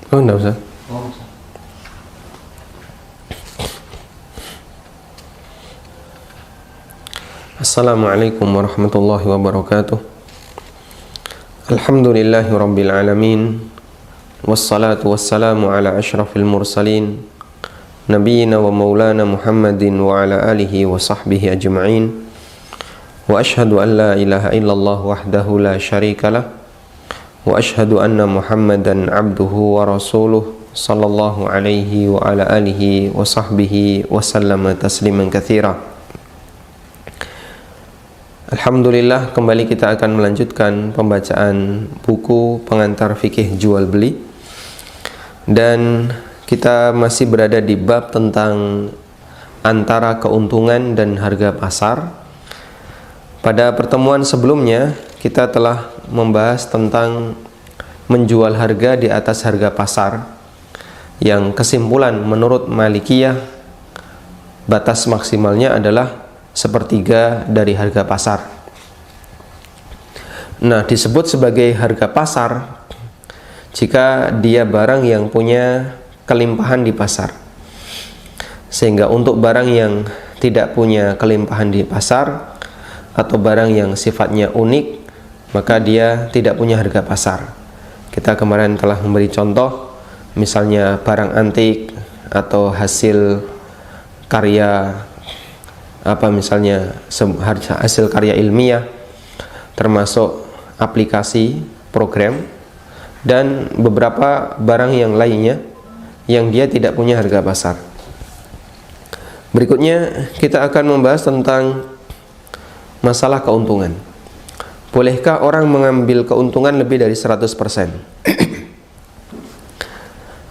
Oh, enggak usah. Assalamualaikum warahmatullahi wabarakatuh. Alhamdulillahi rabbil alamin. Wassalatu wassalamu ala ashrafil mursalin Nabiyyina wa maulana Muhammadin wa ala alihi wa sahbihi ajma'in. Wa ashhadu an la ilaha illallah wahdahu la syarikalah. Wa ashhadu anna Muhammadan abduhu wa rasuluh sallallahu alaihi wa ala alihi wa sahbihi wa sallama tasliman katsira. Alhamdulillah, kembali kita akan melanjutkan pembacaan buku pengantar fikih jual beli, dan kita masih berada di bab tentang antara keuntungan dan harga pasar. Pada pertemuan sebelumnya kita telah membahas tentang menjual harga di atas harga pasar, yang kesimpulan menurut Malikiyah batas maksimalnya adalah sepertiga dari harga pasar. Nah, disebut sebagai harga pasar jika dia barang yang punya kelimpahan di pasar. Sehingga untuk barang yang tidak punya kelimpahan di pasar atau barang yang sifatnya unik, maka dia tidak punya harga pasar. Kita kemarin telah memberi contoh, misalnya barang antik atau hasil karya misalnya hasil karya ilmiah, termasuk aplikasi, program, dan beberapa barang yang lainnya yang dia tidak punya harga pasar. Berikutnya kita akan membahas tentang masalah keuntungan. Bolehkah orang mengambil keuntungan lebih dari 100%?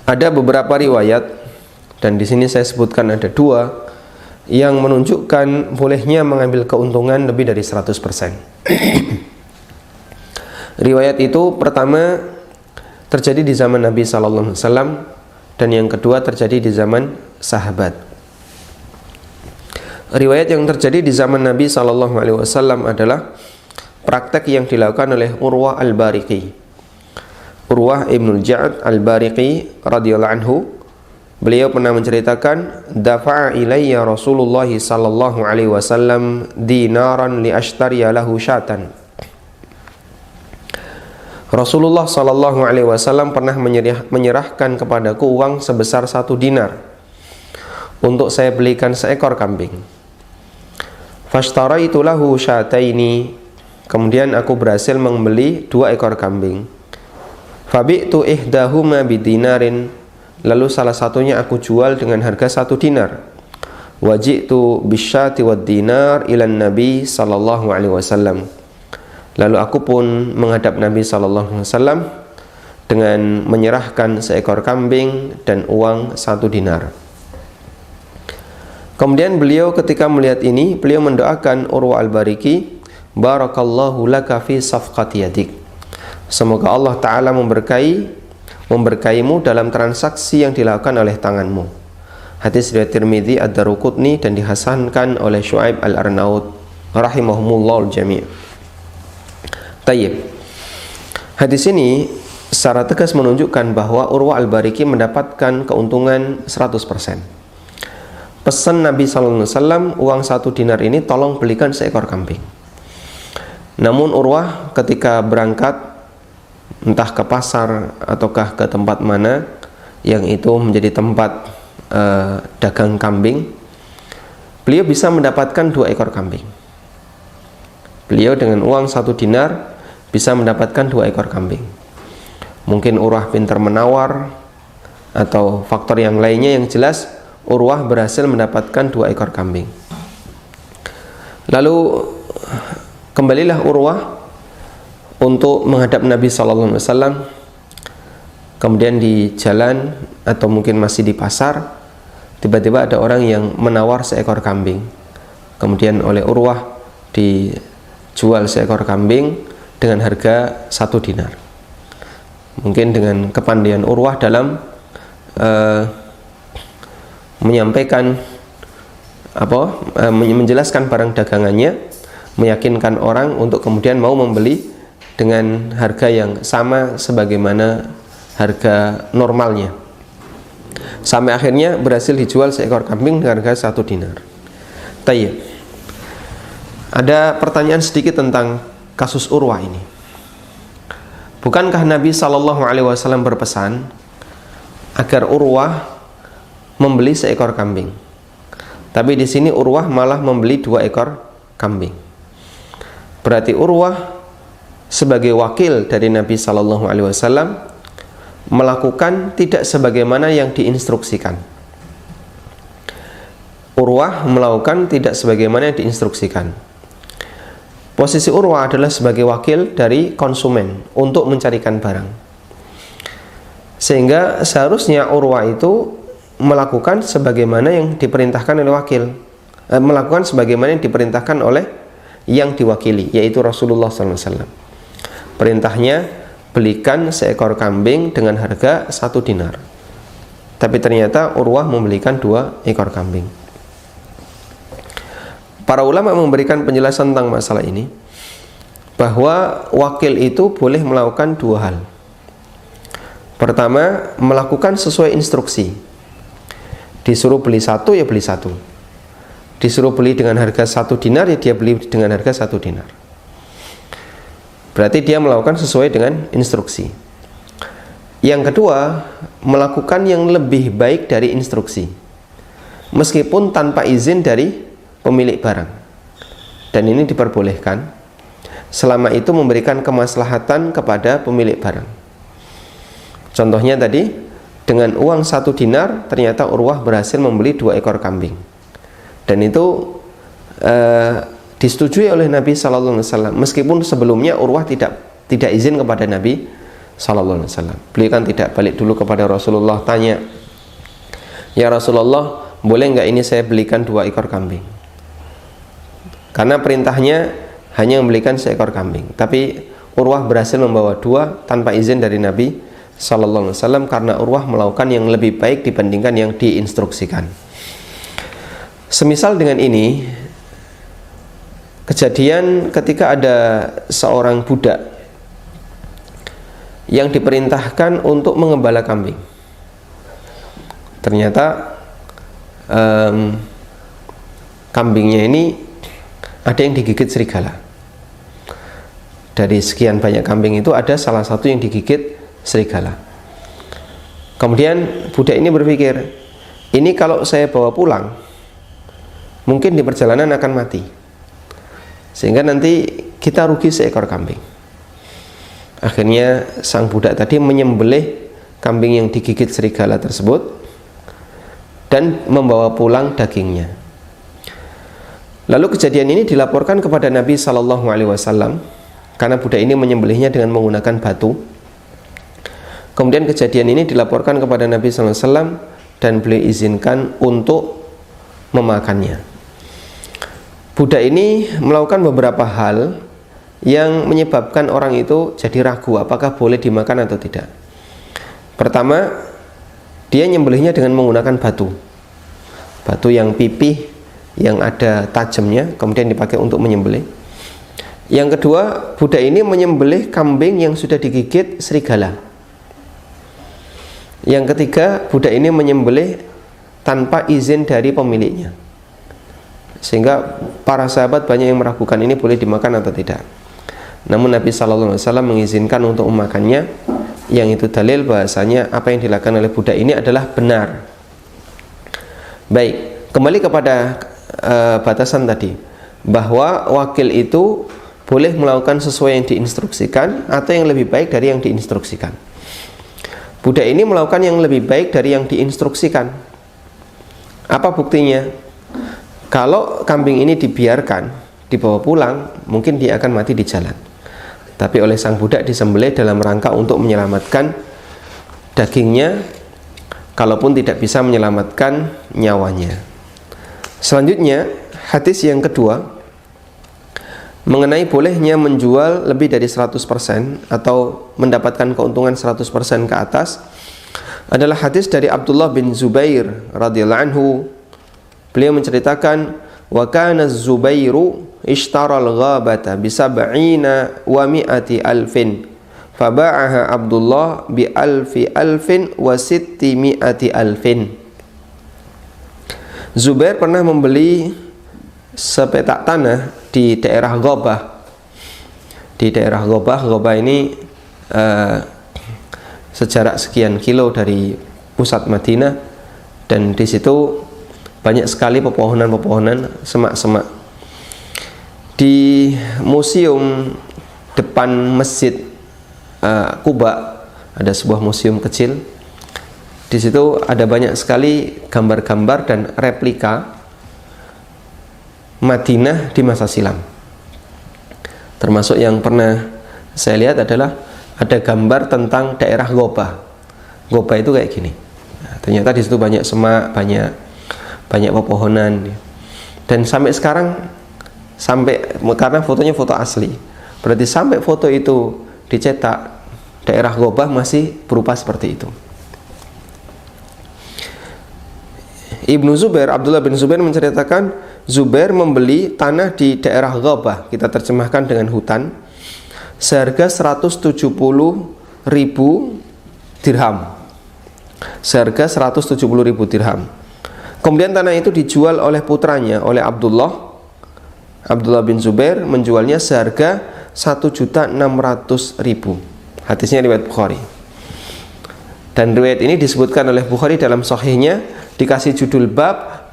Ada beberapa riwayat, dan di sini saya sebutkan ada dua yang menunjukkan bolehnya mengambil keuntungan lebih dari 100%. Riwayat itu pertama terjadi di zaman Nabi sallallahu alaihi wasallam, dan yang kedua terjadi di zaman sahabat. Riwayat yang terjadi di zaman Nabi sallallahu alaihi wasallam adalah praktek yang dilakukan oleh Urwah Al-Bariqi. Urwah Ibnul Ja'ad Al-Bariqi radhiyallahu anhu, beliau pernah menceritakan, dafa'a ilayya Rasulullah sallallahu alaihi wasallam dinaran li ashtariya lahu syatan. Rasulullah sallallahu alaihi wasallam pernah menyerahkan kepadaku uang sebesar 1 dinar untuk saya belikan seekor kambing. Fashtaraitu lahu syataini, kemudian aku berhasil membeli 2 ekor kambing. Fabi'tu ihdahuma bidinarin, lalu salah satunya aku jual dengan harga 1 dinar. Waji'tu bisyati wad dinar ilan Nabi sallallahu alaihi wasallam. Lalu aku pun menghadap Nabi sallallahu alaihi wasallam dengan menyerahkan seekor kambing dan uang 1 dinar. Kemudian beliau ketika melihat ini, beliau mendoakan Urwah Al-Bariqi, barakallahu laka fi safqati yadik. Semoga Allah Ta'ala memberkaimu dalam transaksi yang dilakukan oleh tanganmu. Hadis riwayat Tirmidzi, Ad-Daruqutni, dan dihasankan oleh Syuaib Al-Arnaud rahimahumullah al-jami'. Tayyib. Hadis ini secara tegas menunjukkan bahwa Urwah Al-Bariqi mendapatkan keuntungan 100%. Pesan Nabi sallallahu alaihi wasallam, uang 1 dinar ini tolong belikan seekor kambing. Namun Urwah ketika berangkat entah ke pasar ataukah ke tempat mana yang itu menjadi tempat dagang kambing, beliau bisa mendapatkan 2 ekor kambing. Beliau dengan uang 1 dinar bisa mendapatkan 2 ekor kambing. Mungkin Urwah pintar menawar atau faktor yang lainnya, yang jelas Urwah berhasil mendapatkan 2 ekor kambing. Lalu kembalilah Urwah untuk menghadap Nabi sallallahu alaihi wasallam. Kemudian di jalan atau mungkin masih di pasar, tiba-tiba ada orang yang menawar seekor kambing. Kemudian oleh Urwah dijual seekor kambing dengan harga 1 dinar. Mungkin dengan kepandaian Urwah dalam menyampaikan menjelaskan barang dagangannya, meyakinkan orang untuk kemudian mau membeli dengan harga yang sama sebagaimana harga normalnya. Sampai akhirnya berhasil dijual seekor kambing dengan harga 1 dinar. Tayyib. Ada pertanyaan sedikit tentang kasus Urwah ini. Bukankah Nabi SAW berpesan agar Urwah membeli seekor kambing? Tapi di sini Urwah malah membeli 2 ekor kambing. Berarti Urwah sebagai wakil dari Nabi SAW melakukan tidak sebagaimana yang diinstruksikan. Urwah melakukan tidak sebagaimana yang diinstruksikan. Posisi Urwah adalah sebagai wakil dari konsumen untuk mencarikan barang. Sehingga seharusnya Urwah itu melakukan sebagaimana yang diperintahkan oleh wakil, melakukan sebagaimana yang diperintahkan oleh yang diwakili, yaitu Rasulullah SAW. Perintahnya, belikan seekor kambing dengan harga 1 dinar. Tapi ternyata Urwah membelikan 2 ekor kambing. Para ulama memberikan penjelasan tentang masalah ini, bahwa wakil itu boleh melakukan 2 hal. Pertama, melakukan sesuai instruksi. Disuruh beli 1, ya beli 1. Disuruh beli dengan harga 1 dinar, ya dia beli dengan harga 1 dinar. Berarti dia melakukan sesuai dengan instruksi. Yang kedua, melakukan yang lebih baik dari instruksi, meskipun tanpa izin dari pemilik barang. Dan ini diperbolehkan selama itu memberikan kemaslahatan kepada pemilik barang. Contohnya tadi, dengan uang 1 dinar ternyata Urwah berhasil membeli 2 ekor kambing. Dan itu disetujui oleh Nabi SAW, meskipun sebelumnya Urwah tidak izin kepada Nabi SAW. Beliau kan tidak balik dulu kepada Rasulullah, tanya, ya Rasulullah, boleh nggak ini saya belikan 2 ekor kambing? Karena perintahnya hanya membelikan seekor kambing, tapi Urwah berhasil membawa 2 tanpa izin dari Nabi SAW, karena Urwah melakukan yang lebih baik dibandingkan yang diinstruksikan. Semisal dengan ini, kejadian ketika ada seorang budak yang diperintahkan untuk mengembala kambing. Ternyata kambingnya ini ada yang digigit serigala. Dari sekian banyak kambing itu ada salah satu yang digigit serigala. Kemudian budak ini berpikir, ini kalau saya bawa pulang, mungkin di perjalanan akan mati, sehingga nanti kita rugi seekor kambing. Akhirnya sang budak tadi menyembelih kambing yang digigit serigala tersebut dan membawa pulang dagingnya. Lalu kejadian ini dilaporkan kepada Nabi SAW, karena budak ini menyembelihnya dengan menggunakan batu. Kemudian kejadian ini dilaporkan kepada Nabi SAW dan beliau izinkan untuk memakannya. Budak ini melakukan beberapa hal yang menyebabkan orang itu jadi ragu apakah boleh dimakan atau tidak. Pertama, dia nyembelihnya dengan menggunakan batu yang pipih, yang ada tajamnya, kemudian dipakai untuk menyembelih. Yang kedua, budak ini menyembelih kambing yang sudah digigit serigala. Yang ketiga, budak ini menyembelih tanpa izin dari pemiliknya, sehingga para sahabat banyak yang meragukan ini boleh dimakan atau tidak. Namun Nabi SAW mengizinkan untuk memakannya, yang itu dalil bahasanya apa yang dilakukan oleh budak ini adalah benar. Baik, kembali kepada batasan tadi, bahwa wakil itu boleh melakukan sesuai yang diinstruksikan atau yang lebih baik dari yang diinstruksikan. Budak ini melakukan yang lebih baik dari yang diinstruksikan. Apa buktinya? Kalau kambing ini dibiarkan, dibawa pulang, mungkin dia akan mati di jalan. Tapi oleh sang budak disembelih dalam rangka untuk menyelamatkan dagingnya, kalaupun tidak bisa menyelamatkan nyawanya. Selanjutnya, hadis yang kedua mengenai bolehnya menjual lebih dari 100% atau mendapatkan keuntungan 100% ke atas adalah hadis dari Abdullah bin Zubair radhiyallahu anhu. Beliau menceritakan, wa kana Zubairu ishtara al-ghabata bi 70 wa 100 alfin faba'aha Abdullah bi alfi alfin wa sitti mi'ati alfin. Zubair pernah membeli sepetak tanah di daerah Ghobah. Di daerah Ghobah, Ghobah ini sejarak sekian kilo dari pusat Madinah, dan di situ banyak sekali pepohonan-pepohonan, semak-semak. Di museum depan Masjid Quba ada sebuah museum kecil. Di situ ada banyak sekali gambar-gambar dan replika Madinah di masa silam. Termasuk yang pernah saya lihat adalah ada gambar tentang daerah Ghobah. Ghobah itu kayak gini. Nah, ternyata di situ banyak semak, banyak pepohonan. Dan sampai sekarang, karena fotonya foto asli, berarti sampai foto itu dicetak, daerah Ghobah masih berupa seperti itu. Ibnu Zubair, Abdullah bin Zubair menceritakan, Zubair membeli tanah di daerah Ghobah, kita terjemahkan dengan hutan, seharga 170.000 dirham. Seharga 170.000 dirham. Kemudian tanah itu dijual oleh putranya, oleh Abdullah bin Zubair menjualnya seharga 1.600.000. Hadisnya riwayat Bukhari. Dan riwayat ini disebutkan oleh Bukhari dalam sahihnya, dikasih judul bab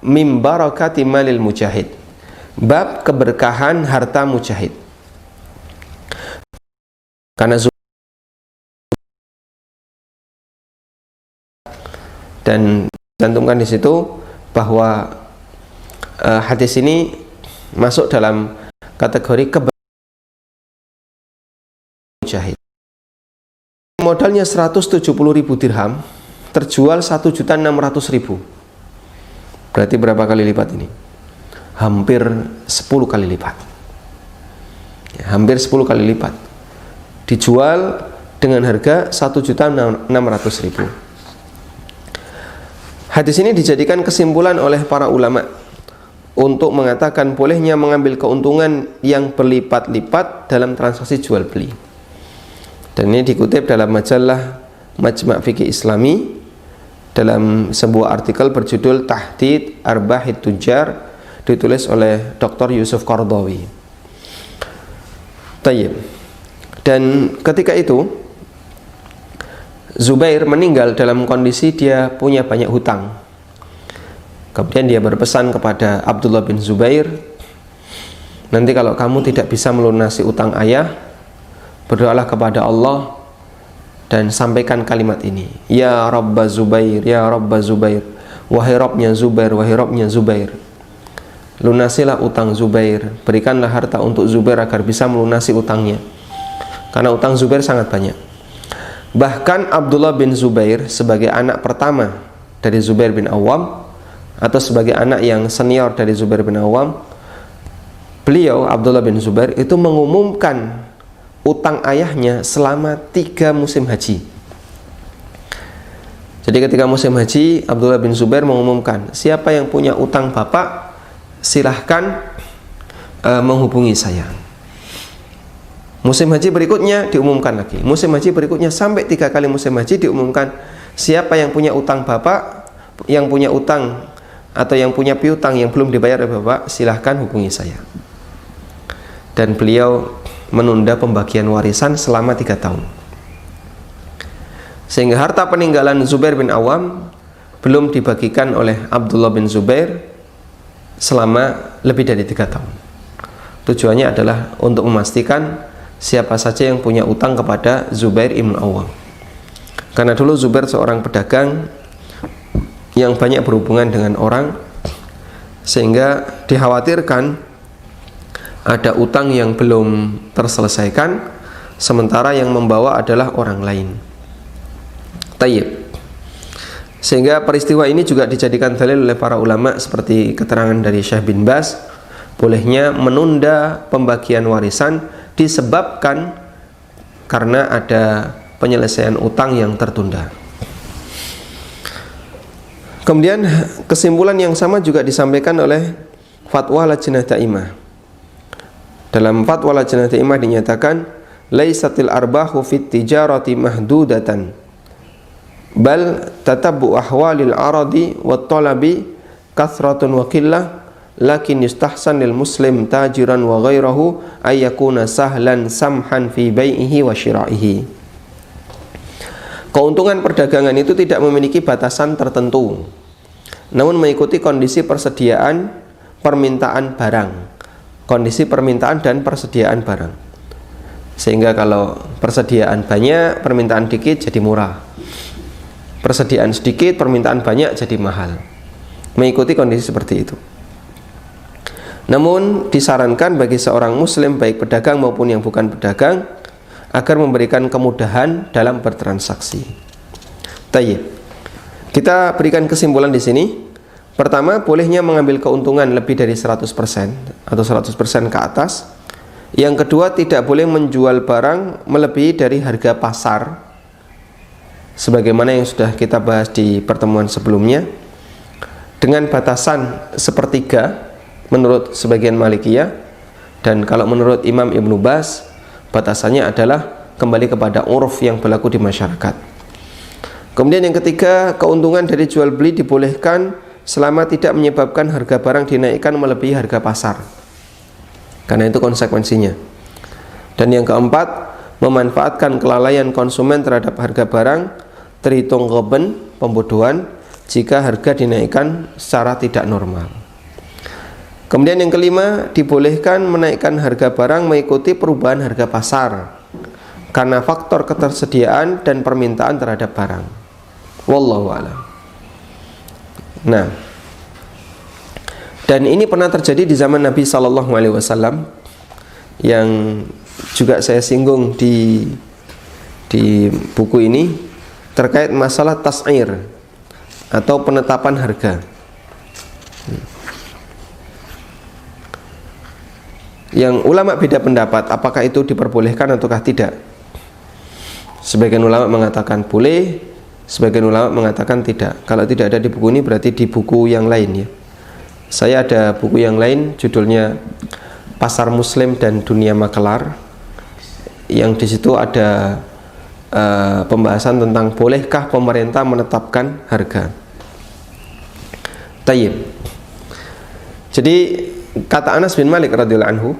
mim barakati malil mujahid. Bab keberkahan harta mujahid. Karena dan cantumkan di situ bahwa hadis ini masuk dalam kategori keberkahan mujahid. Modalnya 170.000 dirham, terjual 1.600.000. Berarti berapa kali lipat ini? Hampir 10 kali lipat. Ya, hampir 10 kali lipat. Dijual dengan harga 1.600.000. Hadis ini dijadikan kesimpulan oleh para ulama untuk mengatakan bolehnya mengambil keuntungan yang berlipat-lipat dalam transaksi jual beli. Dan ini dikutip dalam majalah Majma' Fiqih Islami dalam sebuah artikel berjudul Tahdid Arbahit Tujjar, ditulis oleh Dr. Yusuf Qardawi. Tayyib. Dan ketika itu Zubair meninggal dalam kondisi dia punya banyak hutang. Kemudian dia berpesan kepada Abdullah bin Zubair, nanti kalau kamu tidak bisa melunasi utang ayah, berdoalah kepada Allah dan sampaikan kalimat ini, ya Rabba Zubair, ya Rabba Zubair, wahai Rabbnya Zubair, wahai Rabbnya Zubair, lunasilah utang Zubair, berikanlah harta untuk Zubair agar bisa melunasi utangnya, karena utang Zubair sangat banyak. Bahkan Abdullah bin Zubair sebagai anak pertama dari Zubair bin Awam, atau sebagai anak yang senior dari Zubair bin Awam, beliau Abdullah bin Zubair itu mengumumkan utang ayahnya selama 3 musim haji. Jadi ketika musim haji, Abdullah bin Zubair mengumumkan, siapa yang punya utang bapak, silahkan menghubungi saya. Musim haji berikutnya diumumkan lagi. Musim haji berikutnya sampai 3 kali musim haji diumumkan, siapa yang punya utang bapak, yang punya utang atau yang punya piutang yang belum dibayar oleh bapak, silahkan hubungi saya. Dan beliau menunda pembagian warisan selama 3 tahun, sehingga harta peninggalan Zubair bin Awam belum dibagikan oleh Abdullah bin Zubair selama lebih dari 3 tahun. Tujuannya adalah untuk memastikan siapa saja yang punya utang kepada Zubair ibn Awam, karena dulu Zubair seorang pedagang yang banyak berhubungan dengan orang, sehingga dikhawatirkan ada utang yang belum terselesaikan, sementara yang membawa adalah orang lain. Tayyib. Sehingga peristiwa ini juga dijadikan dalil oleh para ulama, seperti keterangan dari Syekh bin Baz, bolehnya menunda pembagian warisan disebabkan karena ada penyelesaian utang yang tertunda. Kemudian kesimpulan yang sama juga disampaikan oleh Fatwa Lajnah Daimah. Dalam Fatwa Lajnah Daimah dinyatakan laisatil arbahu fit tijarati mahdudatan bal tatabbu ahwalil aradi wat talabi kathratun wa qillah lakin yustahsan lil muslim tajiran wa ghairahu ay yakuna sahlan samhan fi bai'ihi wa syira'ihi. Keuntungan perdagangan itu tidak memiliki batasan tertentu, namun mengikuti kondisi persediaan permintaan barang, kondisi permintaan dan persediaan barang. Sehingga kalau persediaan banyak, permintaan dikit jadi murah. Persediaan sedikit, permintaan banyak jadi mahal. Mengikuti kondisi seperti itu. Namun disarankan bagi seorang muslim baik pedagang maupun yang bukan pedagang agar memberikan kemudahan dalam bertransaksi. Tayyib. Kita berikan kesimpulan di sini. Pertama, bolehnya mengambil keuntungan lebih dari 100% atau 100% ke atas. Yang kedua, tidak boleh menjual barang melebihi dari harga pasar, sebagaimana yang sudah kita bahas di pertemuan sebelumnya, dengan batasan sepertiga menurut sebagian Malikiyah, dan kalau menurut Imam Ibnu Baz batasannya adalah kembali kepada uruf yang berlaku di masyarakat. Kemudian yang ketiga, keuntungan dari jual beli dibolehkan selama tidak menyebabkan harga barang dinaikkan melebihi harga pasar, karena itu konsekuensinya. Dan yang keempat, memanfaatkan kelalaian konsumen terhadap harga barang terhitung gheben, pembodohan, jika harga dinaikkan secara tidak normal. Kemudian yang kelima, dibolehkan menaikkan harga barang mengikuti perubahan harga pasar karena faktor ketersediaan dan permintaan terhadap barang. Wallahu a'lam. Nah, dan ini pernah terjadi di zaman Nabi SAW, yang juga saya singgung di buku ini, terkait masalah tas'ir atau penetapan harga. Yang ulama beda pendapat apakah itu diperbolehkan ataukah tidak. Sebagian ulama mengatakan boleh, sebagian ulama mengatakan tidak. Kalau tidak ada di buku ini berarti di buku yang lain ya. Saya ada buku yang lain judulnya Pasar Muslim dan Dunia Makelar, yang di situ ada pembahasan tentang bolehkah pemerintah menetapkan harga. Tayyib. Jadi kata Anas bin Malik radhiyallahu anhu,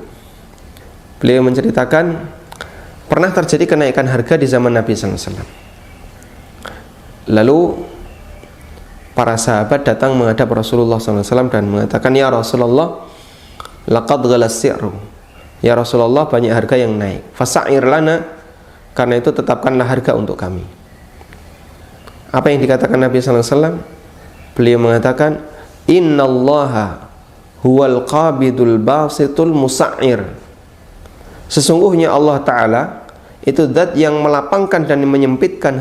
beliau menceritakan pernah terjadi kenaikan harga di zaman Nabi SAW. Lalu para sahabat datang menghadap Rasulullah SAW dan mengatakan, ya Rasulullah, laqad ghalas si'ru. Ya Rasulullah, banyak harga yang naik. Fasa'ir lana, karena itu tetapkanlah harga untuk kami. Apa yang dikatakan Nabi SAW? Beliau mengatakan, innallaha huwal qabidul basitul musa'ir. Sesungguhnya Allah Ta'ala itu zat yang melapangkan dan menyempitkan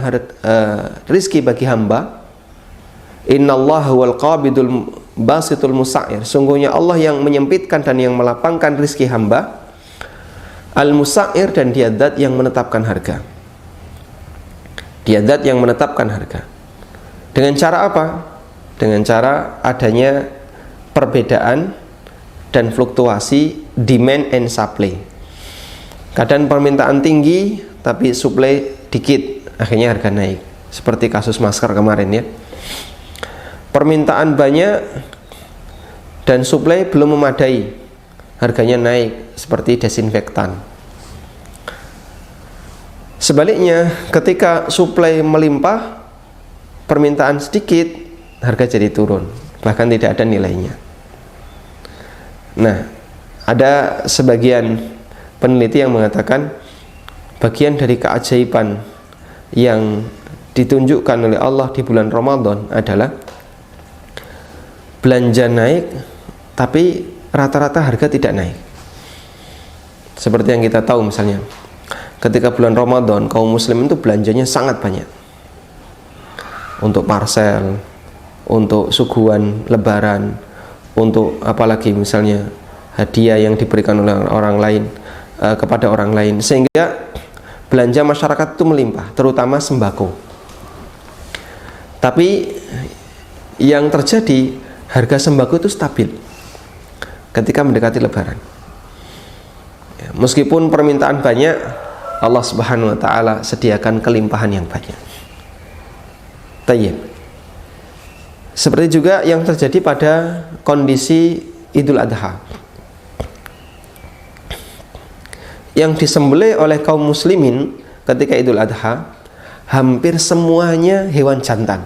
rizki bagi hamba. Innallaha huwal qabidul basitul musa'ir. Sungguhnya Allah yang menyempitkan dan yang melapangkan rizki hamba. Al-musa'ir, dan dia zat yang menetapkan harga. Dia zat yang menetapkan harga. Dengan cara apa? Dengan cara adanya perbedaan dan fluktuasi demand and supply. Kadang permintaan tinggi tapi supply dikit, akhirnya harga naik. Seperti kasus masker kemarin ya. Permintaan banyak dan supply belum memadai, harganya naik, seperti desinfektan. Sebaliknya, ketika supply melimpah, permintaan sedikit, harga jadi turun, bahkan tidak ada nilainya. Nah, ada sebagian peneliti yang mengatakan bagian dari keajaiban yang ditunjukkan oleh Allah di bulan Ramadan adalah belanja naik tapi rata-rata harga tidak naik. Seperti yang kita tahu misalnya, ketika bulan Ramadan kaum muslim itu belanjanya sangat banyak untuk parcel, untuk suguhan lebaran, untuk apalagi misalnya hadiah yang diberikan oleh orang lain kepada orang lain, sehingga belanja masyarakat itu melimpah, terutama sembako. Tapi yang terjadi, harga sembako itu stabil ketika mendekati lebaran. Meskipun permintaan banyak, Allah Subhanahu wa taala sediakan kelimpahan yang banyak. Tayyib. Seperti juga yang terjadi pada kondisi Idul Adha. Yang disembelih oleh kaum muslimin ketika Idul Adha hampir semuanya hewan jantan.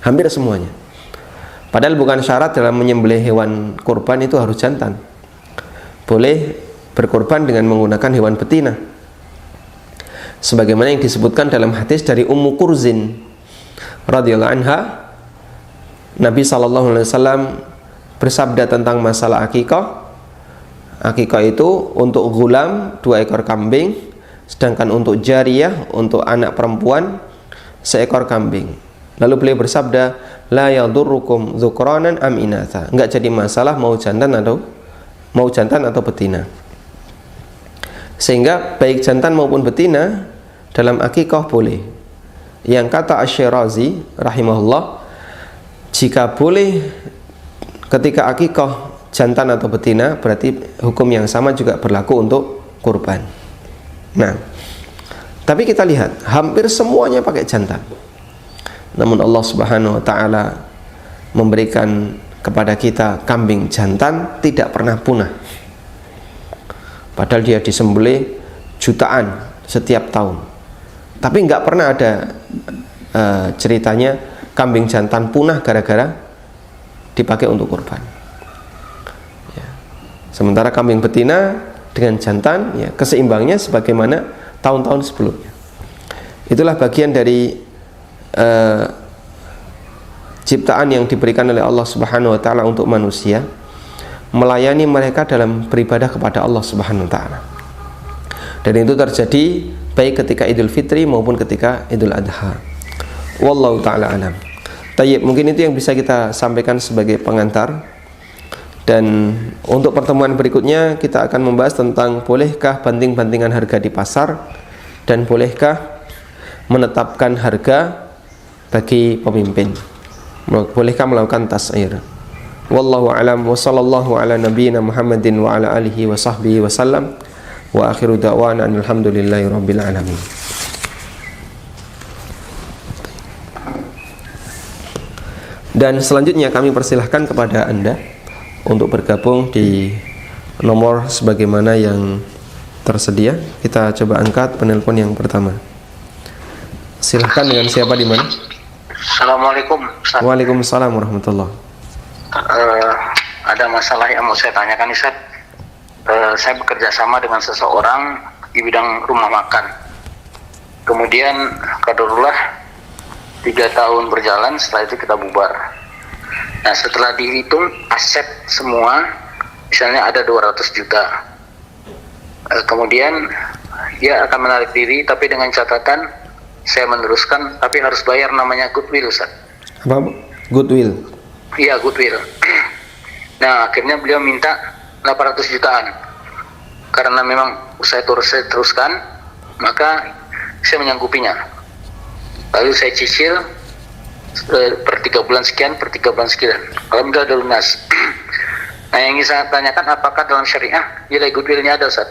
Hampir semuanya. Padahal bukan syarat dalam menyembelih hewan kurban itu harus jantan. Boleh berkorban dengan menggunakan hewan betina. Sebagaimana yang disebutkan dalam hadis dari Ummu Kurzin radhiyallahu anha, Nabi SAW bersabda tentang masalah akikah. Akikah itu untuk gulam 2 ekor kambing, sedangkan untuk jariyah, untuk anak perempuan 1 ekor kambing. Lalu beliau bersabda, la yadurrukum dzukranan am inatha. Enggak jadi masalah mau jantan atau betina. Sehingga baik jantan maupun betina dalam akikah boleh. Yang kata Asy-Syirazi rahimahullah, jika boleh ketika akikah jantan atau betina, berarti hukum yang sama juga berlaku untuk kurban. Nah, tapi kita lihat hampir semuanya pakai jantan. Namun Allah Subhanahu wa taala memberikan kepada kita kambing jantan tidak pernah punah. Padahal dia disembelih jutaan setiap tahun. Tapi nggak pernah ada ceritanya kambing jantan punah gara-gara dipakai untuk kurban. Sementara kambing betina dengan jantan, ya, keseimbangnya sebagaimana tahun-tahun sebelumnya. Itulah bagian dari ciptaan yang diberikan oleh Allah Subhanahu wa taala untuk manusia, melayani mereka dalam beribadah kepada Allah Subhanahu wa taala. Dan itu terjadi baik ketika Idul Fitri maupun ketika Idul Adha. Wallahu taala alam. Tayyib, mungkin itu yang bisa kita sampaikan sebagai pengantar. Dan untuk pertemuan berikutnya kita akan membahas tentang bolehkah banting-bantingan harga di pasar dan bolehkah menetapkan harga bagi pemimpin, bolehkah melakukan tas'ir. Wallahu a'lam wa sallallahu ala nabiyyina Muhammadin wa ala alihi wa sahbihi wa sallam wa akhiru da'wana alhamdulillahi rabbil alamin. Dan selanjutnya kami persilahkan kepada Anda untuk bergabung di nomor sebagaimana yang tersedia. Kita coba angkat penelpon yang pertama. Silahkan, dengan siapa di mana? Assalamualaikum. Ustaz. Waalaikumsalam warahmatullahi. Ada masalah yang mau saya tanyakan, Ustaz. Saya bekerja sama dengan seseorang di bidang rumah makan. Kemudian qadarullah 3 tahun berjalan, setelah itu kita bubar. Nah, setelah dihitung aset semua, misalnya ada 200 juta. Kemudian dia akan menarik diri, tapi dengan catatan saya meneruskan, tapi harus bayar namanya goodwill, Ustaz. Apa? Goodwill? Iya, goodwill. Nah, akhirnya beliau minta 800 jutaan. Karena memang saya teruskan, maka saya menyanggupinya. Lalu saya cicil per 3 bulan sekian, per 3 bulan sekian. Alhamdulillah udah lunas. Nah, yang ingin saya tanyakan, apakah dalam syariah nilai goodwill-nya ada, Ustaz?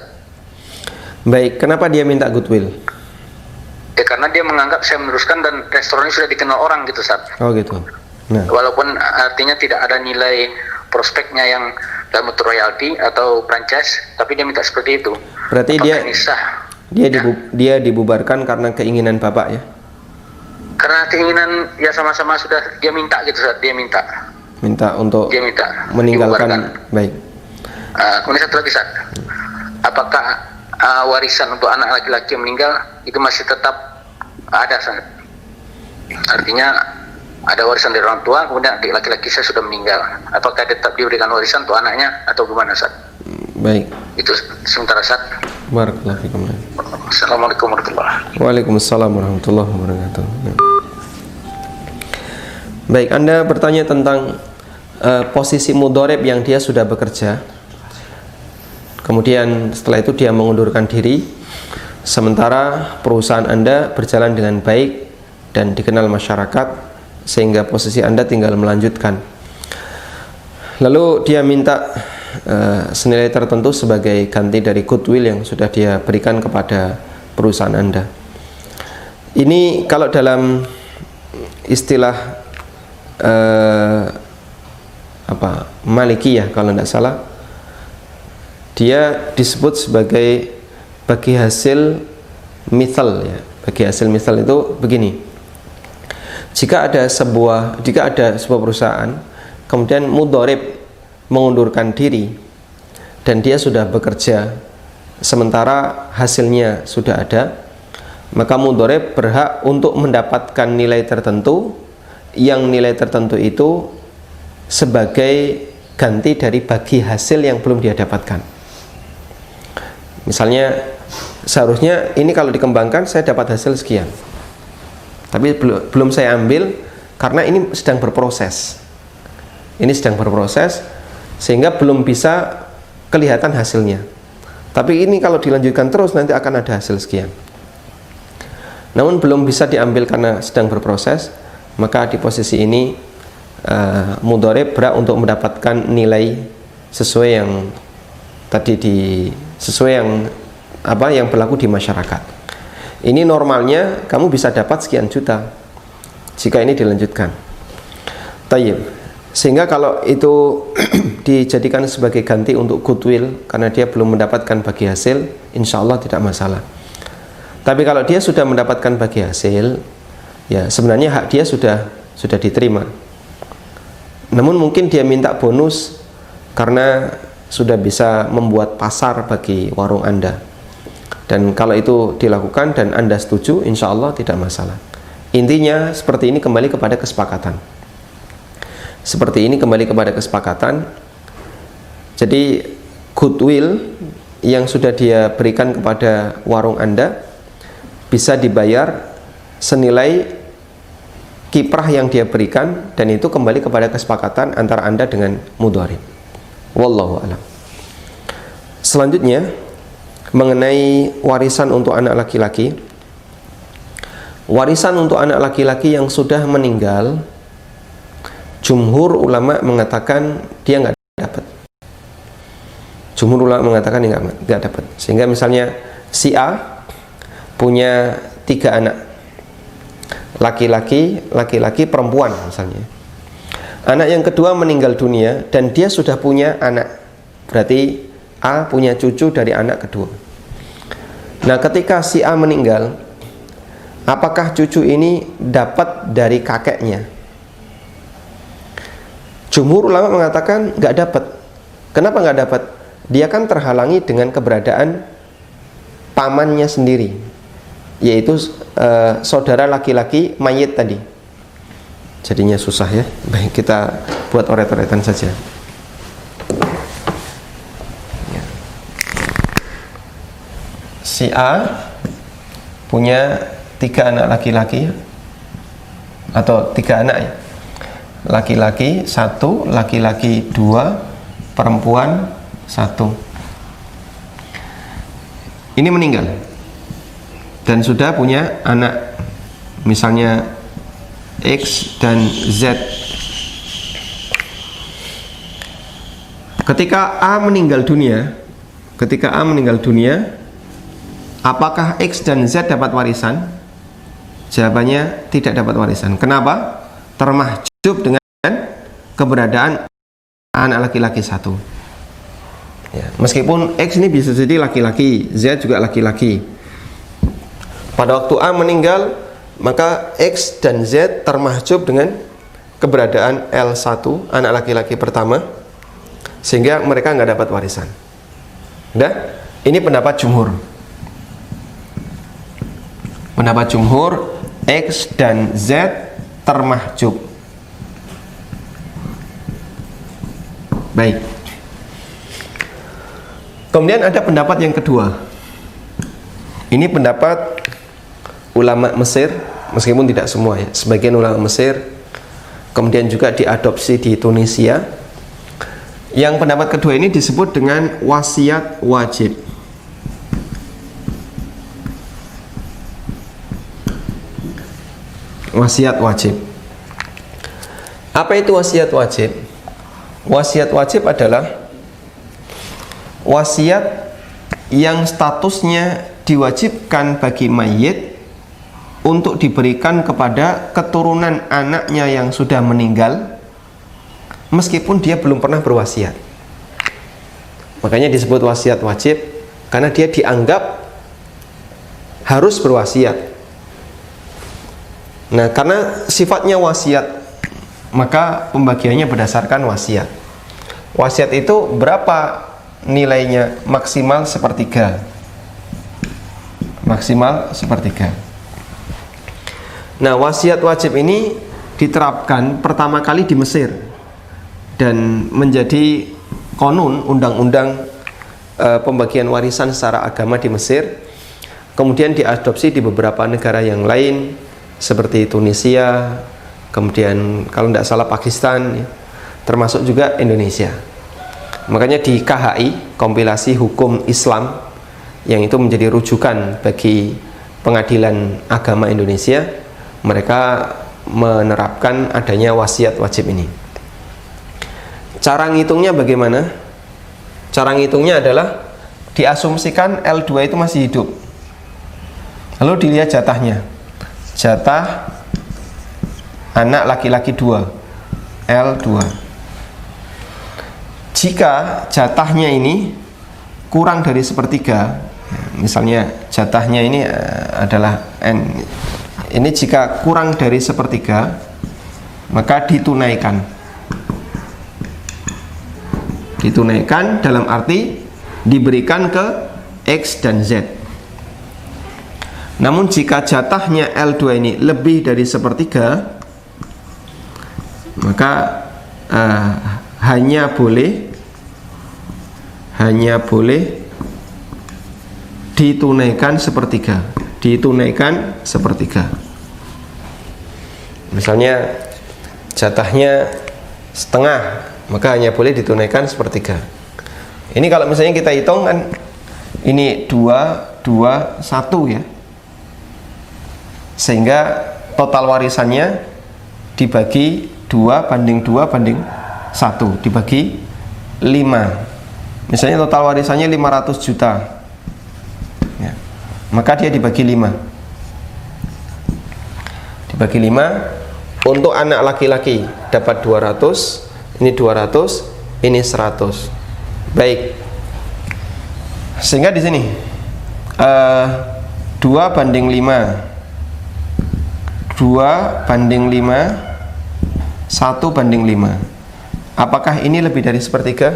Baik, kenapa dia minta goodwill? Ya karena dia menganggap saya meneruskan dan restorannya sudah dikenal orang gitu, Ustaz. Oh gitu. Nah, walaupun artinya tidak ada nilai prospeknya yang dalam bentuk royalti atau franchise, tapi dia minta seperti itu. Berarti apakah ini sah? Dia dibubarkan karena keinginan Bapak, ya? Karena keinginan, ya sama-sama sudah dia minta gitu, Ustaz. Dia minta untuk dia minta meninggalkan dibubarkan. Baik. Kemudian satu lagi, Ustaz. Apakah warisan untuk anak laki-laki yang meninggal itu masih tetap ada, Ustaz? Artinya ada warisan dari orang tua, kemudian adik laki-laki saya sudah meninggal. Apakah tetap diberikan warisan untuk anaknya atau gimana, Ustaz? Baik. Itu sementara, Ustaz. Barakallahu fikum. Assalamualaikum warahmatullahi wabarakatuh. Waalaikumsalam warahmatullahi wabarakatuh. Baik, Anda bertanya tentang posisi mudhorib yang dia sudah bekerja. Kemudian setelah itu dia mengundurkan diri, sementara perusahaan Anda berjalan dengan baik dan dikenal masyarakat, sehingga posisi Anda tinggal melanjutkan. Lalu dia minta senilai tertentu sebagai ganti dari goodwill yang sudah dia berikan kepada perusahaan Anda. Ini kalau dalam istilah Malikiyah kalau tidak salah, dia disebut sebagai bagi hasil mithal ya. Bagi hasil mithal itu begini. Jika ada sebuah perusahaan kemudian mudharib mengundurkan diri dan dia sudah bekerja sementara hasilnya sudah ada, maka mudharib berhak untuk mendapatkan nilai tertentu, yang nilai tertentu itu sebagai ganti dari bagi hasil yang belum dia dapatkan. Misalnya seharusnya ini kalau dikembangkan saya dapat hasil sekian, tapi belum saya ambil karena ini sedang berproses. Ini sedang berproses sehingga belum bisa kelihatan hasilnya. Tapi ini kalau dilanjutkan terus nanti akan ada hasil sekian. Namun belum bisa diambil karena sedang berproses, maka di posisi ini mudharib berhak untuk mendapatkan nilai sesuai yang yang berlaku di masyarakat. Ini normalnya kamu bisa dapat sekian juta jika ini dilanjutkan. Tayyib. Sehingga kalau itu dijadikan sebagai ganti untuk goodwill karena dia belum mendapatkan bagi hasil, insya Allah tidak masalah. Tapi kalau dia sudah mendapatkan bagi hasil, ya sebenarnya hak dia sudah diterima. Namun mungkin dia minta bonus karena sudah bisa membuat pasar bagi warung Anda. Dan kalau itu dilakukan dan Anda setuju, insya Allah tidak masalah. Intinya seperti ini kembali kepada kesepakatan. Jadi goodwill yang sudah dia berikan kepada warung Anda bisa dibayar senilai kiprah yang dia berikan, dan itu kembali kepada kesepakatan antara Anda dengan mudharib. Wallahu a'lam. Selanjutnya mengenai warisan untuk anak laki-laki. Warisan untuk anak laki-laki yang sudah meninggal, jumhur ulama mengatakan dia nggak dapat. Jumhur ulama mengatakan dia nggak dapat. Sehingga misalnya si A punya 3 anak, laki-laki, perempuan misalnya. Anak yang kedua meninggal dunia dan dia sudah punya anak, berarti A punya cucu dari anak kedua. Nah, ketika si A meninggal, apakah cucu ini dapat dari kakeknya? Jumhur ulama mengatakan nggak dapat. Kenapa nggak dapat? Dia kan terhalangi dengan keberadaan pamannya sendiri, yaitu saudara laki-laki mayit tadi. Jadinya susah ya. Baik, kita buat oret-oretan saja. Si A punya 3 anak laki-laki atau 3 anak ya. Laki-laki 1, laki-laki 2, perempuan 1. Ini meninggal dan sudah punya anak, misalnya X dan Z. Ketika A meninggal dunia, apakah X dan Z dapat warisan? Jawabannya tidak dapat warisan. Kenapa? Termahjub dengan keberadaan anak laki-laki 1. Ya, meskipun X ini bisa jadi laki-laki, Z juga laki-laki. Pada waktu A meninggal, maka X dan Z termahjub dengan keberadaan L1, anak laki-laki pertama, sehingga mereka nggak dapat warisan. Udah? Ini pendapat jumhur. Pendapat jumhur, X dan Z termahjub. Baik. Kemudian ada pendapat yang kedua. Ini pendapat ulama Mesir, meskipun tidak semua ya, sebagian ulama Mesir, kemudian juga diadopsi di Tunisia. Yang pendapat kedua ini disebut dengan wasiat wajib. Wasiat wajib. Apa itu wasiat wajib? Wasiat wajib adalah wasiat yang statusnya diwajibkan bagi mayit untuk diberikan kepada keturunan anaknya yang sudah meninggal meskipun dia belum pernah berwasiat. Makanya disebut wasiat wajib, karena dia dianggap harus berwasiat. Nah, karena sifatnya wasiat, maka pembagiannya berdasarkan wasiat. Wasiat itu berapa nilainya? Maksimal sepertiga. Maksimal sepertiga. Nah, wasiat wajib ini diterapkan pertama kali di Mesir dan menjadi konun, undang-undang pembagian warisan secara agama di Mesir. Kemudian diadopsi di beberapa negara yang lain seperti Tunisia, kemudian kalau tidak salah Pakistan, termasuk juga Indonesia. Makanya di KHI, kompilasi hukum Islam, yang itu menjadi rujukan bagi pengadilan agama Indonesia, mereka menerapkan adanya wasiat wajib ini. Cara ngitungnya bagaimana? Cara ngitungnya adalah diasumsikan L2 itu masih hidup. Lalu dilihat jatahnya. Jatah anak laki-laki 2, L2. Jika jatahnya ini kurang dari sepertiga, misalnya jatahnya ini adalah N, ini jika kurang dari sepertiga, maka ditunaikan. Ditunaikan dalam arti diberikan ke X dan Z. Namun jika jatahnya L2 ini lebih dari sepertiga, maka hanya boleh ditunaikan sepertiga. Ditunaikan sepertiga. Misalnya jatahnya setengah, maka hanya boleh ditunaikan sepertiga. Ini kalau misalnya kita hitung kan, ini 2, 2, 1 ya, sehingga total warisannya dibagi 2 banding 2 banding 1, dibagi 5. Misalnya total warisannya 500 juta ya, maka dia dibagi 5. Dibagi 5, untuk anak laki-laki dapat 200, ini 200, ini 100. Baik. Sehingga di sini 2 banding 5, 2 banding 5, 1 banding 5. Apakah ini lebih dari sepertiga?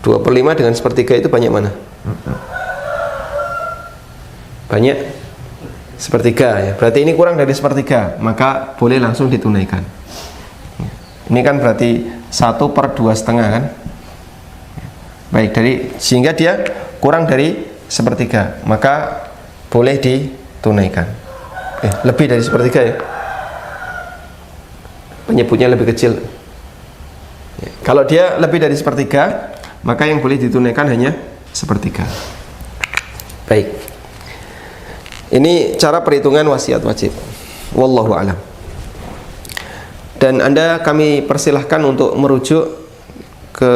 2/5 dengan sepertiga itu banyak mana? Banyak sepertiga ya. Berarti ini kurang dari sepertiga, maka boleh langsung ditunaikan. Ini kan berarti 1/2,5 kan? Baik, sehingga dia kurang dari sepertiga, maka boleh ditunaikan. Lebih dari sepertiga ya, penyebutnya lebih kecil. Kalau dia lebih dari sepertiga, maka yang boleh ditunaikan hanya sepertiga. Baik, ini cara perhitungan wasiat wajib. Wallahu a'lam. Dan kami persilahkan untuk merujuk ke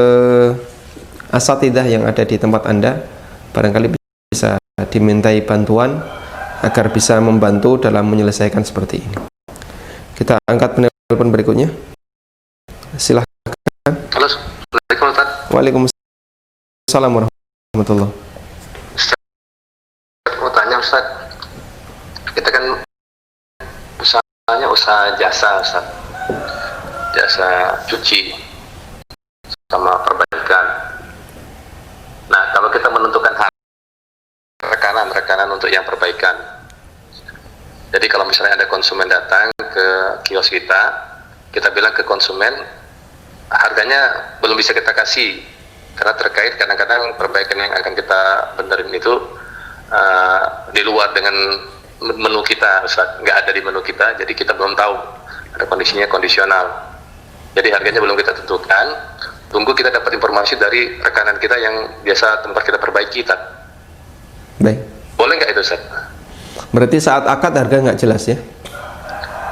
asatidzah yang ada di tempat Anda. Barangkali bisa dimintai bantuan agar bisa membantu dalam menyelesaikan seperti ini. Kita angkat penelpon berikutnya. Silahkan. Halo, Assalamualaikum Ustaz. Waalaikumsalam warahmatullahi. Ustaz, mau tanya Ustaz, kita kan usahanya usaha jasa Ustaz, jasa cuci sama perbaikan. Nah, kalau kita menentukan rekanan untuk yang perbaikan, jadi kalau misalnya ada konsumen datang ke kios kita bilang ke konsumen harganya belum bisa kita kasih karena terkait kadang-kadang perbaikan yang akan kita benerin itu di luar dengan menu kita, Ustaz, nggak ada di menu kita, jadi kita belum tahu, ada kondisinya kondisional, jadi harganya belum kita tentukan, tunggu kita dapat informasi dari rekanan kita yang biasa tempat kita perbaiki. Baik, boleh nggak itu, Ustaz? Berarti saat akad harga nggak jelas ya?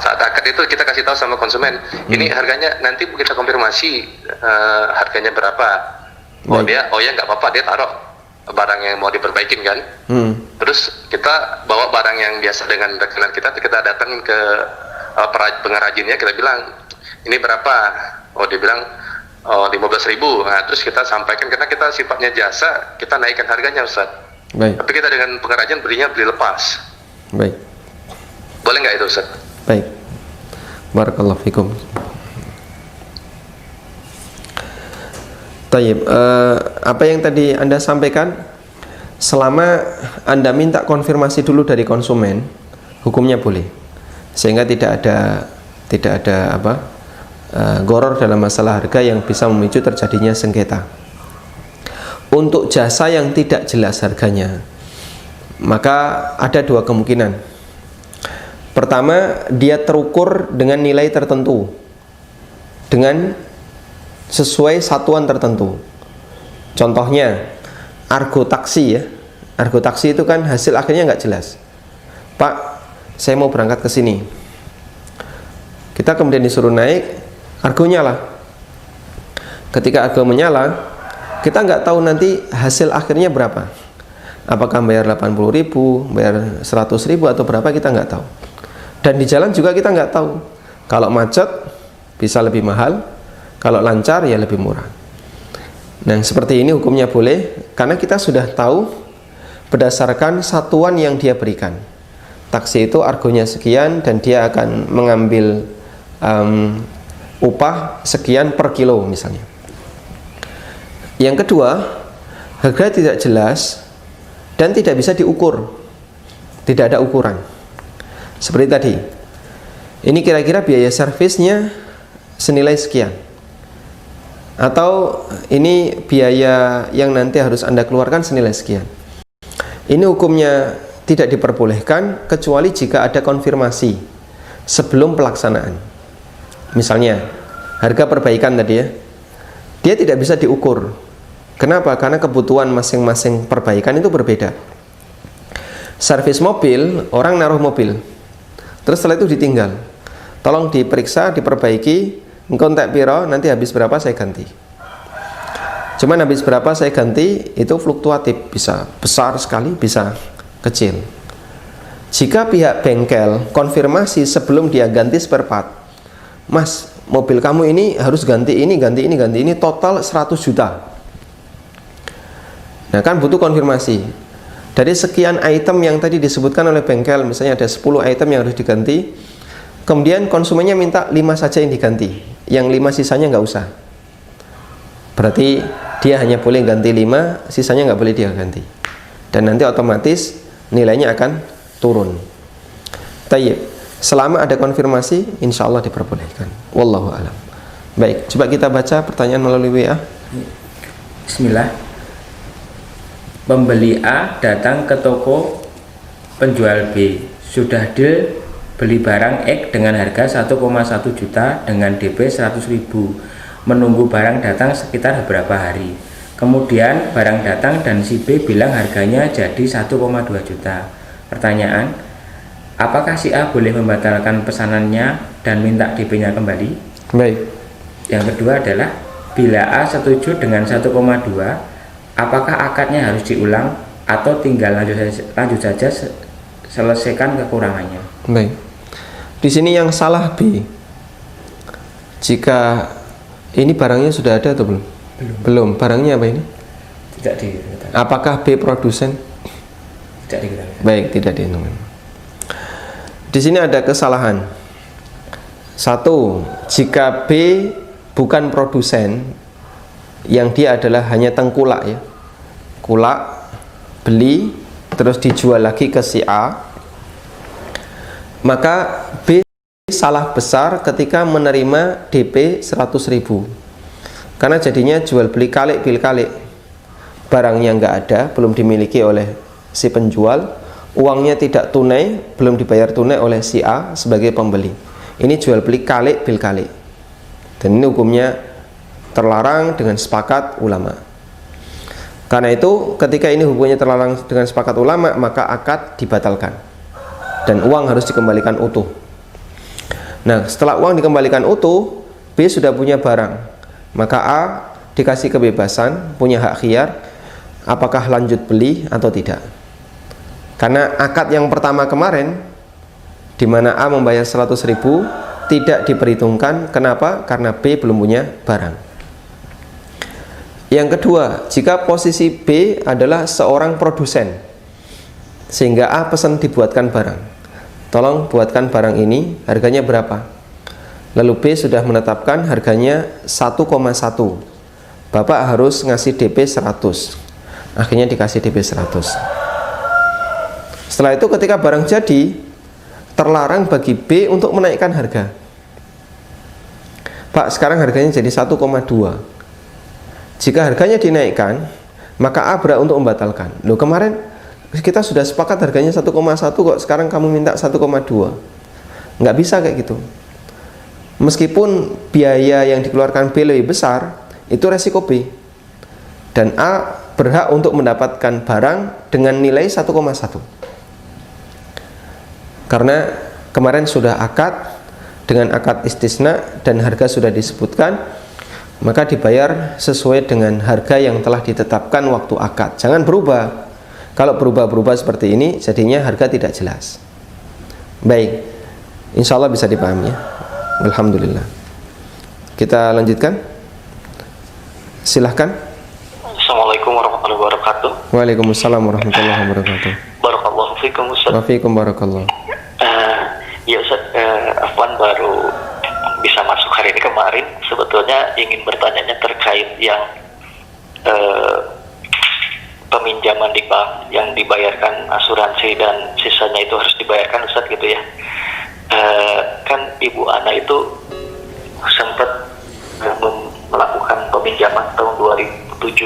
Saat akad itu kita kasih tahu sama konsumen, ini harganya, nanti kita konfirmasi harganya berapa. Oh ya nggak apa-apa, dia taruh. barang yang mau diperbaikin kan. Terus kita bawa barang yang biasa dengan rekanan kita datang ke pengrajinnya, kita bilang ini berapa? Oh, dia bilang 15.000. Nah, terus kita sampaikan, karena kita sifatnya jasa, kita naikkan harganya, Ustaz. Baik. Tapi kita dengan pengrajin beli lepas. Baik. Boleh nggak itu, Ustaz? Baik. Barakallahu fikum. Tayyib, apa yang tadi Anda sampaikan, selama Anda minta konfirmasi dulu dari konsumen, hukumnya boleh, sehingga tidak ada goror dalam masalah harga yang bisa memicu terjadinya sengketa. Untuk jasa yang tidak jelas harganya, maka ada dua kemungkinan. Pertama, dia terukur dengan nilai tertentu, dengan sesuai satuan tertentu. Contohnya argo taksi ya. Argo taksi itu kan hasil akhirnya nggak jelas. Pak, saya mau berangkat ke sini. Kita kemudian disuruh naik, argo nyala. Ketika argo menyala, kita nggak tahu nanti hasil akhirnya berapa. Apakah bayar 80.000, bayar 100.000 atau berapa, kita nggak tahu. Dan di jalan juga kita nggak tahu. Kalau macet bisa lebih mahal, kalau lancar ya lebih murah. Nah, seperti ini hukumnya boleh, karena kita sudah tahu berdasarkan satuan yang dia berikan. Taksi itu argonya sekian dan dia akan mengambil upah sekian per kilo misalnya. Yang kedua, harga tidak jelas dan tidak bisa diukur, tidak ada ukuran. Seperti tadi, ini kira-kira biaya servisnya senilai sekian, atau ini biaya yang nanti harus Anda keluarkan senilai sekian. Ini hukumnya tidak diperbolehkan kecuali jika ada konfirmasi sebelum pelaksanaan. Misalnya harga perbaikan tadi ya, dia tidak bisa diukur. Kenapa? Karena kebutuhan masing-masing perbaikan itu berbeda. Servis mobil, orang naruh mobil, terus setelah itu ditinggal, tolong diperiksa, diperbaiki, kontak piro, nanti habis berapa saya ganti. Cuman habis berapa saya ganti itu fluktuatif, bisa besar sekali, bisa kecil. Jika pihak bengkel konfirmasi sebelum dia ganti spare part, Mas, mobil kamu ini harus ganti ini, ganti ini, ganti ini, total 100 juta. Nah, kan butuh konfirmasi. Dari sekian item yang tadi disebutkan oleh bengkel, misalnya ada 10 item yang harus diganti, kemudian konsumennya minta 5 saja yang diganti, yang 5 sisanya nggak usah. Berarti dia hanya boleh ganti 5, sisanya nggak boleh dia ganti. Dan nanti otomatis nilainya akan turun. Tayyib, selama ada konfirmasi, insya Allah diperbolehkan. Wallahu alam. Baik, coba kita baca pertanyaan melalui WA. Bismillah. Pembeli A datang ke toko penjual B, sudah deal beli barang X dengan harga 1,1 juta dengan DP 100.000, menunggu barang datang sekitar beberapa hari. Kemudian barang datang dan si B bilang harganya jadi 1,2 juta. Pertanyaan, apakah si A boleh membatalkan pesanannya dan minta DP-nya kembali? Baik. Yang kedua adalah, bila A setuju dengan 1,2, apakah akadnya harus diulang atau tinggal lanjut saja selesaikan kekurangannya? Baik. Di sini yang salah B. Jika ini barangnya sudah ada atau belum? Belum. Barangnya apa ini? Tidak diketahui. Apakah B produsen? Tidak diketahui. Baik, tidak dihitung. Di sini ada kesalahan. Satu, jika B bukan produsen, yang dia adalah hanya tengkulak ya, kulak, beli terus dijual lagi ke si A, maka B salah besar ketika menerima DP 100.000, karena jadinya jual beli kalik bil kalik. Barangnya nggak ada, belum dimiliki oleh si penjual, uangnya tidak tunai, belum dibayar tunai oleh si A sebagai pembeli. Ini jual beli kalik bil kalik, dan ini hukumnya terlarang dengan sepakat ulama. Karena itu ketika ini hukumnya terlarang dengan sepakat ulama, maka akad dibatalkan dan uang harus dikembalikan utuh. Nah, setelah uang dikembalikan utuh, B sudah punya barang, maka A dikasih kebebasan, punya hak khiyar. apakah lanjut beli atau tidak. Karena akad yang pertama kemarin di mana A membayar 100.000 tidak diperhitungkan. Kenapa? Karena B belum punya barang. Yang kedua, jika posisi B adalah seorang produsen sehingga A pesan dibuatkan barang, tolong buatkan barang ini, harganya berapa? Lalu B sudah menetapkan harganya 1,1. Bapak harus ngasih DP 100. Akhirnya dikasih DP 100. Setelah itu ketika barang jadi, terlarang bagi B untuk menaikkan harga. Pak, sekarang harganya jadi 1,2. Jika harganya dinaikkan, maka A berhak untuk membatalkan. Loh, kemarin kita sudah sepakat harganya 1,1 kok, sekarang kamu minta 1,2. Nggak bisa kayak gitu. Meskipun biaya yang dikeluarkan B lebih besar, itu resiko B. Dan A berhak untuk mendapatkan barang dengan nilai 1,1. Karena kemarin sudah akad dengan akad istisna dan harga sudah disebutkan, maka dibayar sesuai dengan harga yang telah ditetapkan waktu akad. Jangan berubah. Kalau berubah-berubah seperti ini, jadinya harga tidak jelas. Baik, insya Allah bisa dipahami ya. Alhamdulillah. Kita lanjutkan. Silahkan. Assalamualaikum warahmatullahi wabarakatuh. Waalaikumsalam warahmatullahi wabarakatuh. Barakallahu fikum Ustaz. Wafikum barakallah. Ya Ustaz, Afwan baru bisa masuk hari ini. Kemarin sebetulnya ingin bertanya terkait yang peminjaman di bank yang dibayarkan asuransi dan sisanya itu harus dibayarkan Ustaz gitu ya. Kan Ibu Ana itu sempat melakukan peminjaman tahun 2007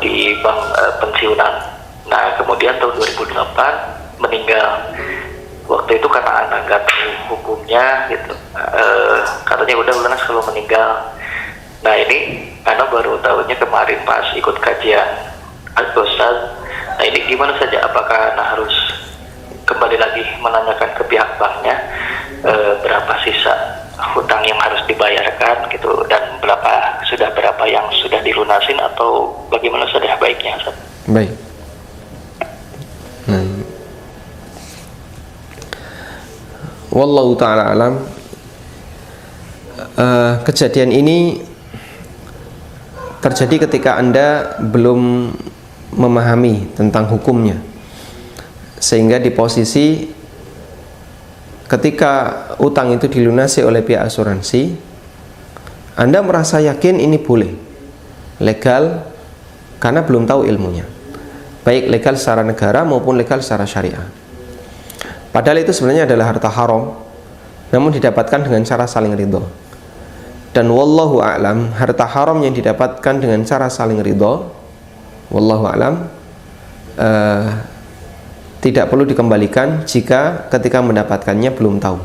di bank pensiunan. Nah kemudian tahun 2008 meninggal. Waktu itu karena anak nggak tahu hukumnya gitu, katanya udah lunas kalau meninggal. Nah ini anak baru tahunya kemarin pas ikut kajian Ustaz. Nah ini gimana saja, apakah anak harus kembali lagi menanyakan ke pihak banknya berapa sisa hutang yang harus dibayarkan gitu, dan berapa yang sudah dilunasin, atau bagaimana saja baiknya Ustaz? Baik. Wallahu ta'ala alam. Kejadian ini terjadi ketika Anda belum memahami tentang hukumnya, sehingga di posisi ketika utang itu dilunasi oleh pihak asuransi, Anda merasa yakin ini boleh, legal, karena belum tahu ilmunya, baik legal secara negara maupun legal secara syariah. Padahal itu sebenarnya adalah harta haram, namun didapatkan dengan cara saling ridho. Dan wallahu a'lam, harta haram yang didapatkan dengan cara saling ridho, wallahu a'lam, tidak perlu dikembalikan jika ketika mendapatkannya belum tahu.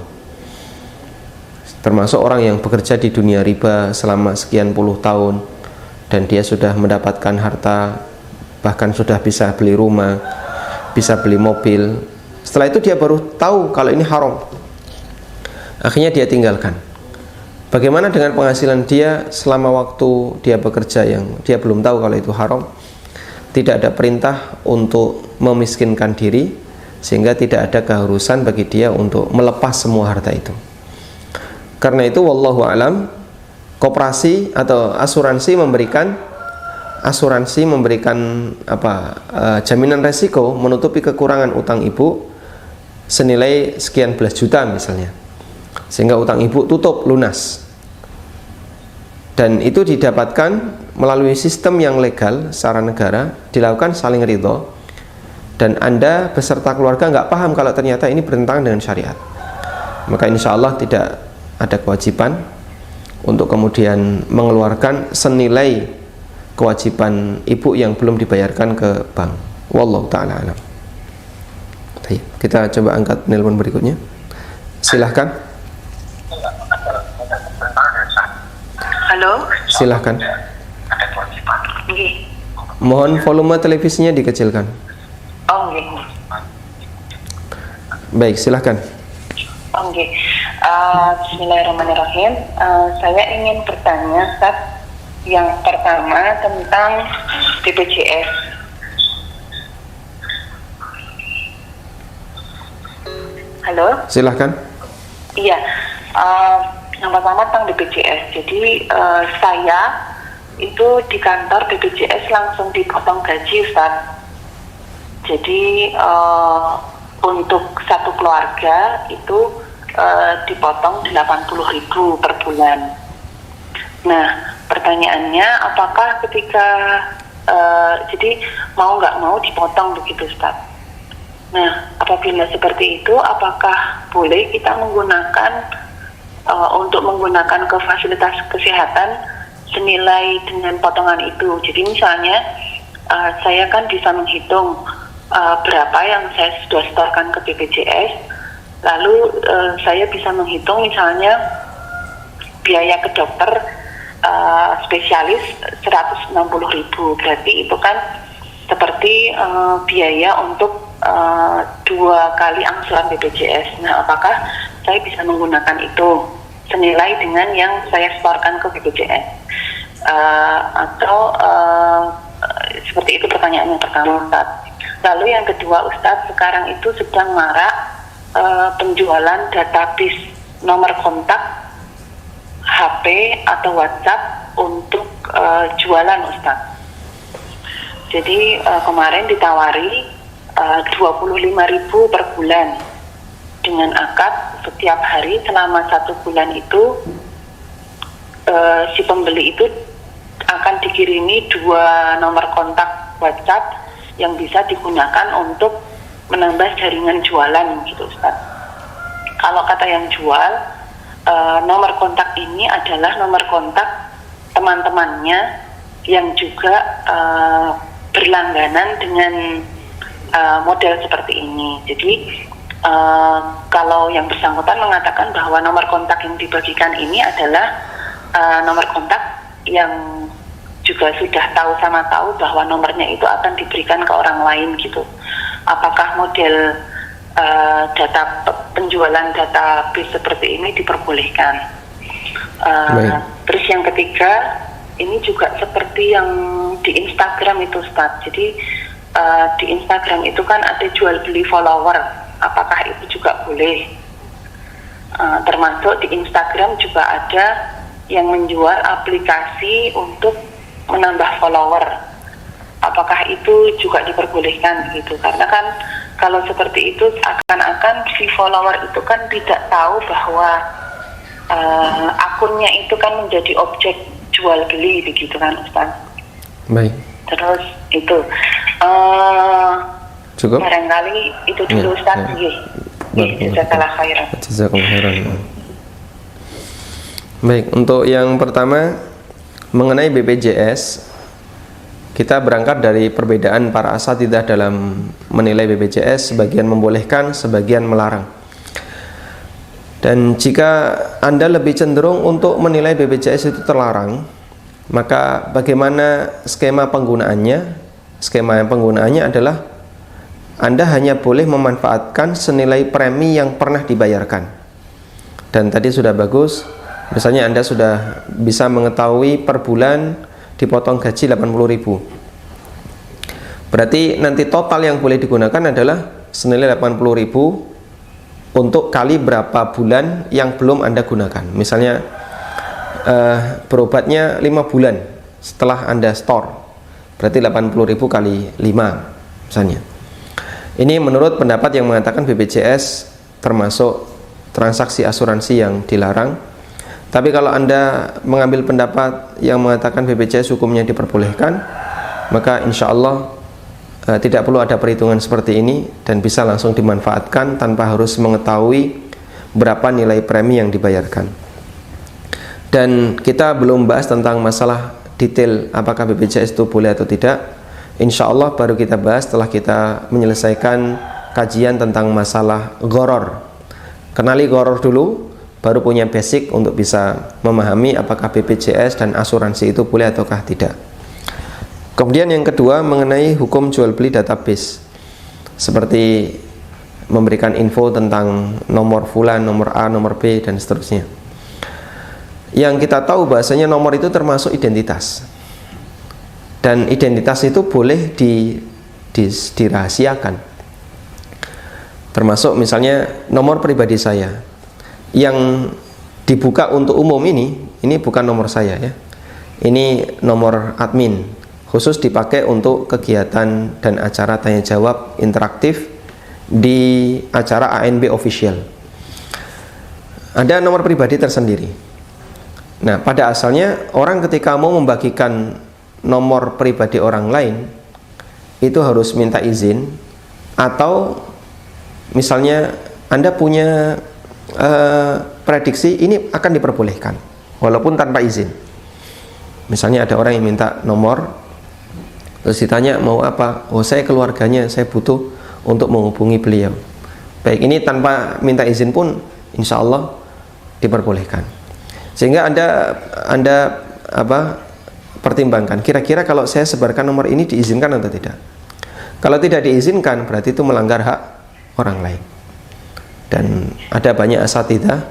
Termasuk orang yang bekerja di dunia riba selama sekian puluh tahun dan dia sudah mendapatkan harta, bahkan sudah bisa beli rumah, bisa beli mobil. Setelah itu dia baru tahu kalau ini haram, akhirnya dia tinggalkan. Bagaimana dengan penghasilan dia selama waktu dia bekerja yang dia belum tahu kalau itu haram? Tidak ada perintah untuk memiskinkan diri, sehingga tidak ada keharusan bagi dia untuk melepas semua harta itu. Karena itu wallahu alam, koperasi atau asuransi memberikan jaminan resiko, menutupi kekurangan utang ibu senilai sekian belas juta misalnya, sehingga utang ibu tutup lunas. Dan itu didapatkan melalui sistem yang legal secara negara, dilakukan saling ridho, dan Anda beserta keluarga nggak paham kalau ternyata ini bertentangan dengan syariat. Maka insya Allah tidak ada kewajiban untuk kemudian mengeluarkan senilai kewajiban ibu yang belum dibayarkan ke bank. Wallahu ta'ala alam. Kita coba angkat nelpon berikutnya. Silahkan. Halo. Silahkan. Nggih. Mohon volume televisinya dikecilkan. Oh nggih. Baik, silahkan. Oh nggih. Bismillahirrahmanirrahim. Saya ingin bertanya, Ustaz, Yang pertama tentang BPJS. Halo? Silahkan. Iya, yang pertama tentang BPJS. Jadi saya itu di kantor BPJS langsung dipotong gaji, Ustaz. Jadi untuk satu keluarga itu dipotong 80.000 per bulan. Nah, pertanyaannya apakah ketika jadi mau nggak mau dipotong begitu, Ustaz? Nah, apabila seperti itu, apakah boleh kita menggunakan untuk menggunakan ke fasilitas kesehatan senilai dengan potongan itu? Jadi misalnya saya kan bisa menghitung berapa yang saya sudah setorkan ke BPJS, lalu saya bisa menghitung misalnya biaya ke dokter spesialis 160.000, berarti itu kan seperti biaya untuk 2 kali angsuran BPJS. Nah, apakah saya bisa menggunakan itu senilai dengan yang saya setorkan ke BPJS atau seperti itu? Pertanyaan yang pertama, Ustaz. Lalu yang kedua, Ustadz, sekarang itu sedang marak penjualan database nomor kontak HP atau WhatsApp untuk jualan, Ustadz. Jadi kemarin ditawari 25.000 per bulan dengan akad setiap hari selama 1 bulan itu si pembeli itu akan dikirimi 2 nomor kontak WhatsApp yang bisa digunakan untuk menambah jaringan jualan gitu, Ustaz. Kalau kata yang jual, nomor kontak ini adalah nomor kontak teman-temannya yang juga berlangganan dengan model seperti ini. Jadi kalau yang bersangkutan mengatakan bahwa nomor kontak yang dibagikan ini adalah nomor kontak yang juga sudah tahu bahwa nomornya itu akan diberikan ke orang lain gitu. Apakah model penjualan database seperti ini diperbolehkan? Terus yang ketiga, ini juga seperti yang di Instagram itu, Ustaz. Jadi di Instagram itu kan ada jual beli follower. Apakah itu juga boleh? Termasuk di Instagram juga ada yang menjual aplikasi untuk menambah follower. Apakah itu juga diperbolehkan gitu? Karena kan kalau seperti itu akan si follower itu kan tidak tahu bahwa akunnya itu kan menjadi objek jual beli begitu kan, Ustaz. Baik. Terus itu cukup? Barangkali itu dulu, Ustaz. Jazakallah khairan. Jazakallah khairan. Baik, untuk yang pertama mengenai BPJS, kita berangkat dari perbedaan para asatidzah dalam menilai BPJS, sebagian membolehkan, sebagian melarang. Dan jika Anda lebih cenderung untuk menilai BPJS itu terlarang, maka bagaimana skema penggunaannya? Skema yang penggunaannya adalah Anda hanya boleh memanfaatkan senilai premi yang pernah dibayarkan. Dan tadi sudah bagus, misalnya Anda sudah bisa mengetahui per bulan dipotong gaji 80.000. Berarti nanti total yang boleh digunakan adalah senilai 80.000 untuk kali berapa bulan yang belum Anda gunakan. Misalnya berobatnya 5 bulan setelah Anda store, berarti 80.000 kali 5 misalnya. Ini menurut pendapat yang mengatakan BPJS termasuk transaksi asuransi yang dilarang. Tapi kalau Anda mengambil pendapat yang mengatakan BPJS hukumnya diperbolehkan, maka insya Allah tidak perlu ada perhitungan seperti ini dan bisa langsung dimanfaatkan tanpa harus mengetahui berapa nilai premi yang dibayarkan. Dan kita belum bahas tentang masalah detail apakah BPJS itu boleh atau tidak. Insya Allah baru kita bahas setelah kita menyelesaikan kajian tentang masalah gharar. Kenali gharar dulu, baru punya basic untuk bisa memahami apakah BPJS dan asuransi itu boleh ataukah tidak. Kemudian yang kedua mengenai hukum jual beli database, seperti memberikan info tentang nomor fulan, nomor A, nomor B dan seterusnya. yang kita tahu bahasanya nomor itu termasuk identitas, dan identitas itu boleh dirahasiakan. Termasuk misalnya nomor pribadi saya yang dibuka untuk umum, ini bukan nomor saya ya, ini nomor admin, khusus dipakai untuk kegiatan dan acara tanya jawab interaktif di acara ANB official. Ada nomor pribadi tersendiri. Nah, pada asalnya orang ketika mau membagikan nomor pribadi orang lain itu harus minta izin, atau misalnya Anda punya prediksi ini akan diperbolehkan walaupun tanpa izin. Misalnya ada orang yang minta nomor, terus ditanya mau apa, oh saya keluarganya, saya butuh untuk menghubungi beliau. Baik, ini tanpa minta izin pun insya Allah diperbolehkan. Sehingga anda pertimbangkan, kira-kira kalau saya sebarkan nomor ini diizinkan atau tidak. Kalau tidak diizinkan berarti itu melanggar hak orang lain. Dan ada banyak asatidzah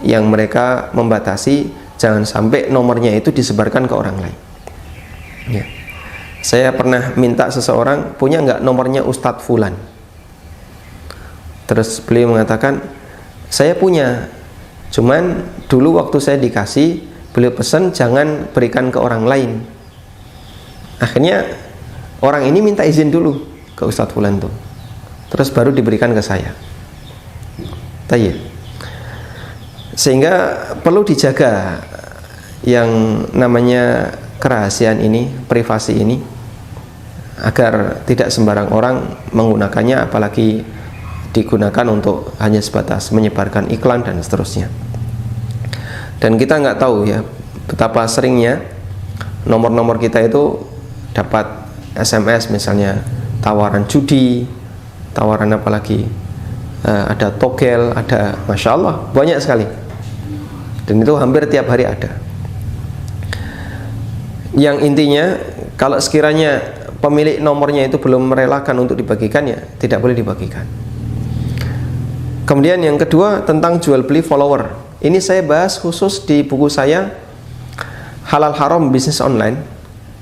yang mereka membatasi jangan sampai nomornya itu disebarkan ke orang lain ya. Saya pernah minta seseorang, punya nggak nomornya Ustadz Fulan, terus beliau mengatakan saya punya, cuman dulu waktu saya dikasih beliau pesan jangan berikan ke orang lain. Akhirnya orang ini minta izin dulu ke Ustadz Fulan tuh, terus baru diberikan ke saya. Tayyib. Sehingga perlu dijaga yang namanya kerahasiaan ini, privasi ini, agar tidak sembarang orang menggunakannya, apalagi digunakan untuk hanya sebatas menyebarkan iklan dan seterusnya. Dan kita nggak tahu ya betapa seringnya nomor-nomor kita itu dapat SMS misalnya tawaran judi, tawaran apa lagi, ada togel, ada, masya Allah banyak sekali, dan itu hampir tiap hari ada. Yang intinya kalau sekiranya pemilik nomornya itu belum merelakan untuk dibagikan, ya tidak boleh dibagikan. Kemudian yang kedua tentang jual beli follower, ini saya bahas khusus di buku saya Halal Haram Bisnis Online.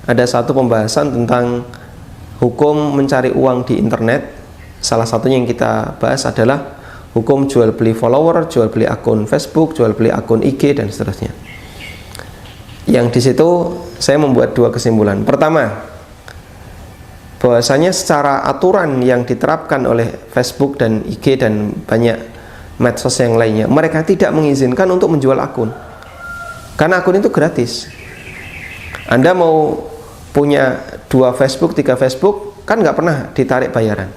Ada satu pembahasan tentang hukum mencari uang di internet. Salah satunya yang kita bahas adalah hukum jual beli follower, jual beli akun Facebook, jual beli akun IG dan seterusnya. Yang di situ saya membuat dua kesimpulan. Pertama, bahwasanya secara aturan yang diterapkan oleh Facebook dan IG dan banyak medsos yang lainnya, mereka tidak mengizinkan untuk menjual akun, karena akun itu gratis. Anda mau punya 2 Facebook, 3 Facebook, kan nggak pernah ditarik bayaran.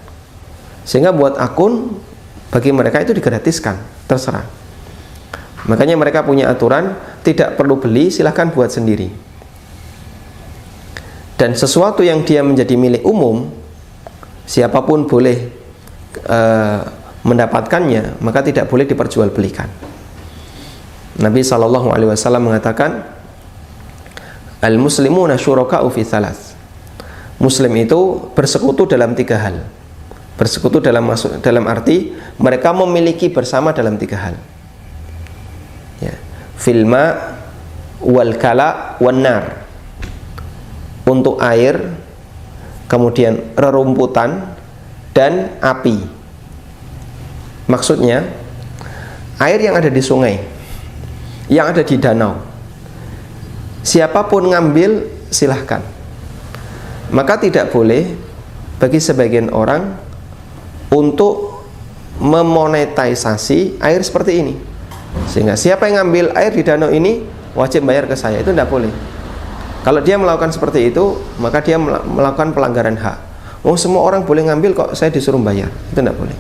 Sehingga buat akun bagi mereka itu digratiskan, terserah. Makanya mereka punya aturan, tidak perlu beli, silahkan buat sendiri. Dan sesuatu yang dia menjadi milik umum, siapapun boleh mendapatkannya, maka tidak boleh diperjualbelikan. Nabi SAW mengatakan, al-muslimuna syuraka'u fi thalath. Muslim itu bersekutu dalam 3 hal. Bersekutu dalam arti mereka memiliki bersama dalam 3 hal. Ya. Filma wal kala wan nar. Untuk air, kemudian rerumputan dan api. Maksudnya air yang ada di sungai, yang ada di danau, siapapun ngambil silahkan. Maka tidak boleh bagi sebagian orang untuk memonetisasi air seperti ini, sehingga siapa yang ngambil air di danau ini wajib bayar ke saya. Itu tidak boleh. Kalau dia melakukan seperti itu, maka dia melakukan pelanggaran hak. Oh, semua orang boleh ngambil kok saya disuruh bayar. Itu tidak boleh.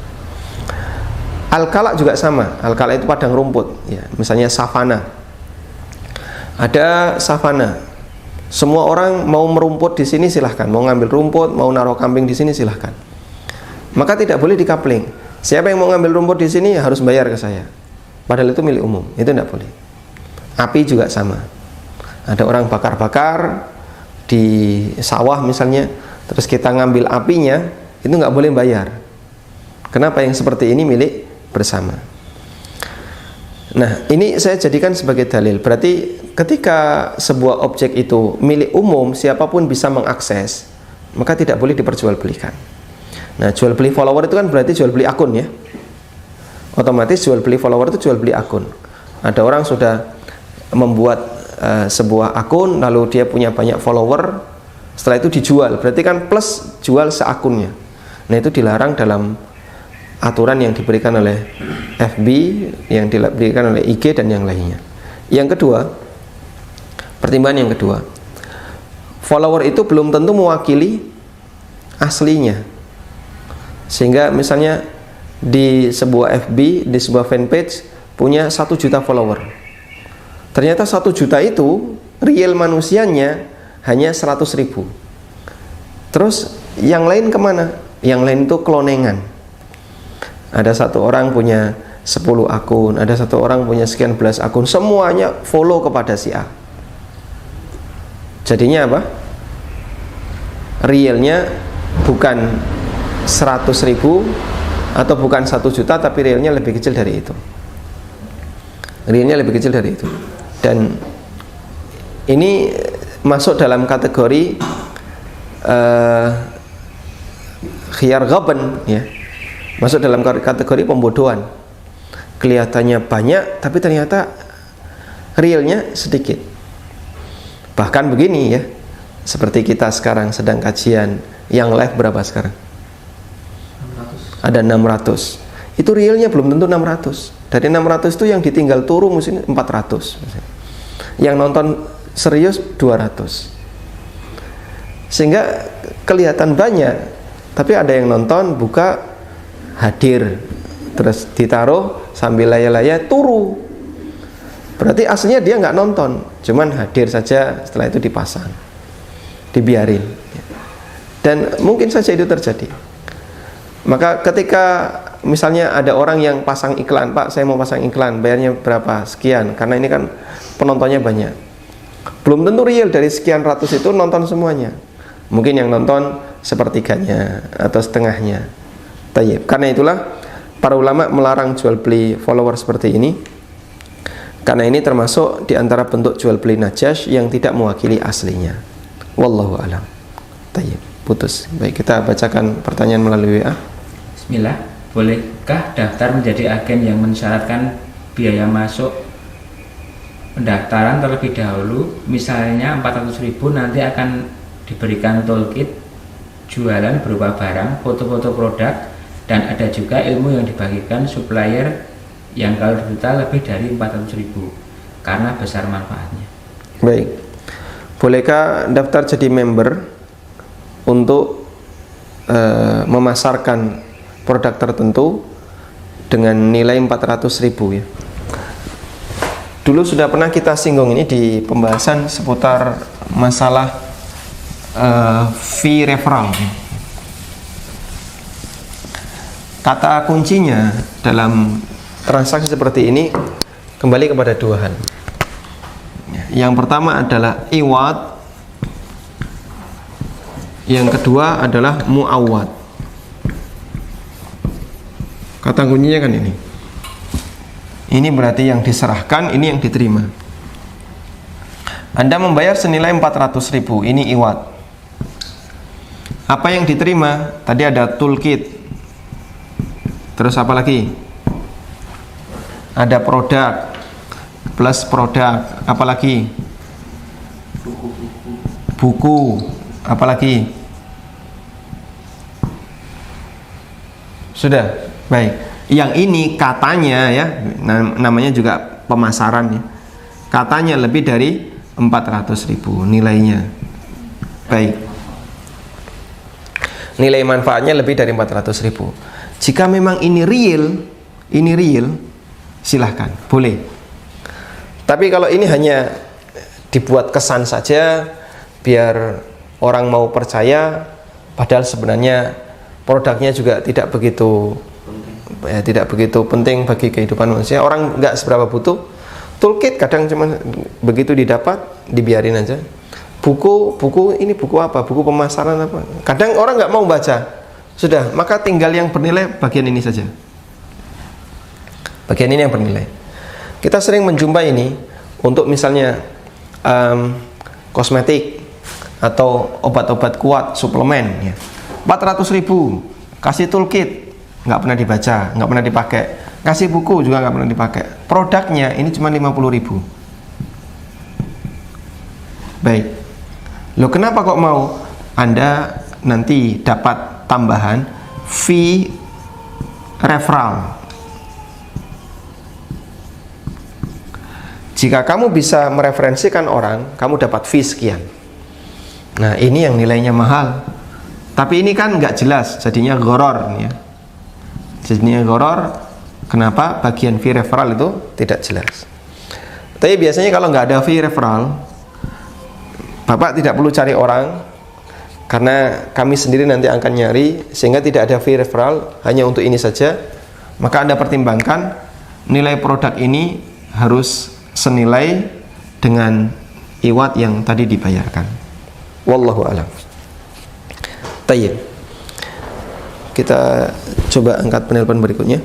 Al-kala juga sama. Al-kala itu padang rumput ya. Misalnya savana. Ada savana, semua orang mau merumput di sini silahkan, mau ngambil rumput, mau naruh kambing di sini silahkan. Maka tidak boleh dikapling. Siapa yang mau ngambil rumput di sini harus bayar ke saya. Padahal itu milik umum, itu tidak boleh. Api juga sama. Ada orang bakar-bakar di sawah misalnya, terus kita ngambil apinya, itu nggak boleh bayar. Kenapa? Yang seperti ini milik bersama. Nah, ini saya jadikan sebagai dalil. Berarti ketika sebuah objek itu milik umum, siapapun bisa mengakses, maka tidak boleh diperjualbelikan. Nah, jual beli follower itu kan berarti jual beli akun ya. Otomatis jual beli follower itu jual beli akun. Ada orang sudah membuat sebuah akun, lalu dia punya banyak follower, setelah itu dijual, berarti kan plus jual seakunnya. Nah, itu dilarang dalam aturan yang diberikan oleh FB, yang diberikan oleh IG dan yang lainnya. Yang kedua, pertimbangan yang kedua, follower itu belum tentu mewakili aslinya. Sehingga misalnya di sebuah FB, di sebuah fanpage punya 1 juta follower, ternyata 1 juta itu real manusianya hanya 100.000. Terus yang lain kemana? Yang lain itu klonengan. Ada satu orang punya 10 akun, ada satu orang punya sekian belas akun, semuanya follow kepada si A. Jadinya apa? Realnya bukan 100.000 atau bukan 1 juta, tapi realnya lebih kecil dari itu. Realnya lebih kecil dari itu. Dan ini masuk dalam kategori khiyar ghaban ya. Masuk dalam kategori pembodohan. Kelihatannya banyak tapi ternyata realnya sedikit. Bahkan begini ya, seperti kita sekarang sedang kajian, yang live berapa sekarang? 600. Ada 600. Itu realnya belum tentu 600. Dari 600 itu yang ditinggal turu mungkin 400. Yang nonton serius 200. Sehingga kelihatan banyak, tapi ada yang nonton, buka, hadir, terus ditaruh sambil laya-laya turu. Berarti aslinya dia nggak nonton, cuman hadir saja, setelah itu dipasang, dibiarin. Dan mungkin saja itu terjadi. Maka ketika misalnya ada orang yang pasang iklan, Pak saya mau pasang iklan, bayarnya berapa? Sekian, karena ini kan penontonnya banyak. Belum tentu real dari sekian ratus itu nonton semuanya. Mungkin yang nonton sepertiganya atau setengahnya. Tayyib. Karena itulah para ulama melarang jual beli follower seperti ini. Karena ini termasuk di antara bentuk jual beli najas yang tidak mewakili aslinya. Wallahu a'lam. Tayyib. Putus. Baik, kita bacakan pertanyaan melalui WA. Bismillah. Bolehkah daftar menjadi agen yang mensyaratkan biaya masuk pendaftaran terlebih dahulu? Misalnya 400.000, nanti akan diberikan toolkit jualan berupa barang, foto-foto produk, dan ada juga ilmu yang dibagikan supplier yang kalau dijual lebih dari 400.000 karena besar manfaatnya. Baik, bolehkah daftar jadi member untuk memasarkan produk tertentu dengan nilai 400.000 ya? Dulu sudah pernah kita singgung ini di pembahasan seputar masalah fee referral. Kata kuncinya dalam transaksi seperti ini kembali kepada 2 hal. Yang pertama adalah iwad, yang kedua adalah muawad. Kata kuncinya kan ini. Ini berarti yang diserahkan, ini yang diterima. Anda membayar senilai 400.000, ini iwad. Apa yang diterima? Tadi ada toolkit. Terus apa lagi? Ada produk plus produk. Apa lagi? Buku. Apa lagi? Sudah. Baik. Yang ini katanya ya, namanya juga pemasaran ya. Katanya lebih dari 400.000 nilainya. Baik. Nilai manfaatnya lebih dari 400.000. Jika memang ini real, silahkan, boleh. Tapi kalau ini hanya dibuat kesan saja biar orang mau percaya, padahal sebenarnya produknya juga tidak begitu penting bagi kehidupan manusia. Orang nggak seberapa butuh. Toolkit kadang cuma begitu didapat, dibiarin aja. Buku ini buku apa? Buku pemasaran apa? Kadang orang nggak mau baca. Sudah, maka tinggal yang bernilai bagian ini saja. Bagian ini yang bernilai. Kita sering menjumpai ini untuk misalnya kosmetik atau obat-obat kuat, suplemen ya. 400.000, kasih toolkit, nggak pernah dibaca, nggak pernah dipakai. Kasih buku juga nggak pernah dipakai. Produknya ini cuma 50.000. Baik. Loh, kenapa kok mau? Anda nanti dapat tambahan fee referral. Jika kamu bisa mereferensikan orang, kamu dapat fee sekian. Nah, ini yang nilainya mahal. Tapi ini kan nggak jelas, jadinya gharar ya. Jadinya gharar. Kenapa? Bagian fee referral itu tidak jelas. Tapi biasanya kalau nggak ada fee referral, Bapak tidak perlu cari orang, karena kami sendiri nanti akan nyari, sehingga tidak ada fee referral, hanya untuk ini saja. Maka Anda pertimbangkan nilai produk ini harus senilai dengan iwat yang tadi dibayarkan. Wallahu a'lam. Tayyib. Kita coba angkat penelpon berikutnya.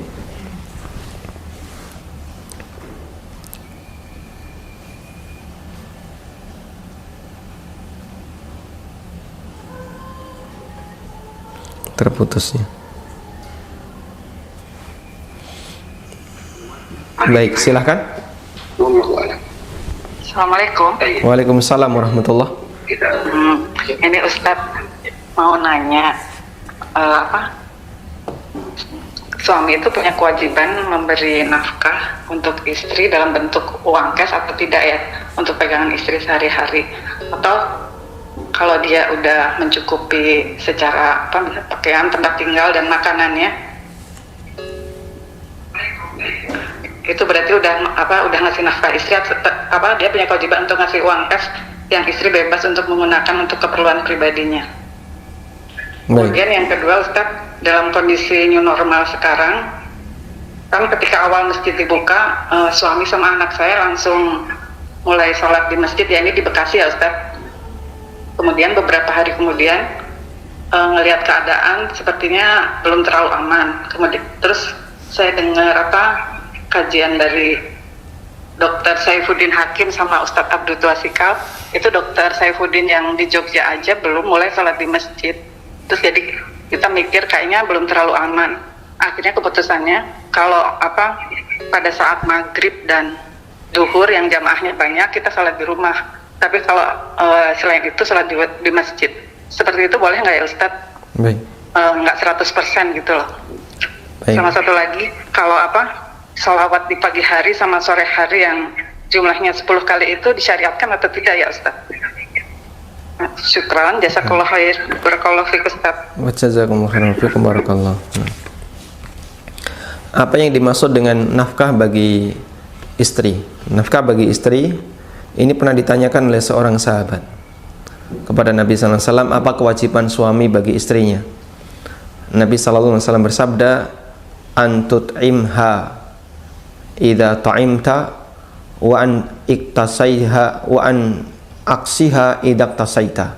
Terputusnya. Baik, silahkan. Assalamualaikum. Waalaikumsalam warahmatullah. Ini Ustadz mau nanya, suami itu punya kewajiban memberi nafkah untuk istri dalam bentuk uang cash atau tidak ya, untuk pegangan istri sehari-hari, atau kalau dia udah mencukupi secara pakaian, tempat tinggal dan makanannya, itu berarti udah ngasih nafkah istri, dia punya kewajiban untuk ngasih uang cash yang istri bebas untuk menggunakan untuk keperluan pribadinya. Kemudian yang kedua, Ustaz, dalam kondisi new normal sekarang, kan ketika awal masjid dibuka, suami sama anak saya langsung mulai sholat di masjid, ya ini di Bekasi ya Ustaz. Kemudian beberapa hari kemudian ngelihat keadaan sepertinya belum terlalu aman. Kemudian terus saya dengar kajian dari Dr. Saifuddin Hakim sama Ustadz Abdul Twasikal. Itu Dr. Saifuddin yang di Jogja aja belum mulai sholat di masjid. Terus jadi kita mikir kayaknya belum terlalu aman. Akhirnya keputusannya kalau pada saat maghrib dan duhur yang jamaahnya banyak, kita sholat di rumah. Tapi kalau selain itu sholat di masjid. Seperti itu boleh nggak ya Ustadz? Baik. Nggak 100% gitu loh. Baik. Sama satu lagi, kalau sholawat di pagi hari sama sore hari yang jumlahnya 10 kali itu disyariatkan atau tidak ya Ustaz? Syukran, jazakallahu khair, barakallahu fiik Ustaz. Wa jazakumullahu khairan, fiikum barakallah. Apa yang dimaksud dengan nafkah bagi istri? Nafkah bagi istri ini pernah ditanyakan oleh seorang sahabat kepada Nabi sallallahu alaihi wasallam, apa kewajiban suami bagi istrinya? Nabi sallallahu alaihi wasallam bersabda, antut'imha idza ta'imta wa an iktasaiha wa an aksiha idza tasaita.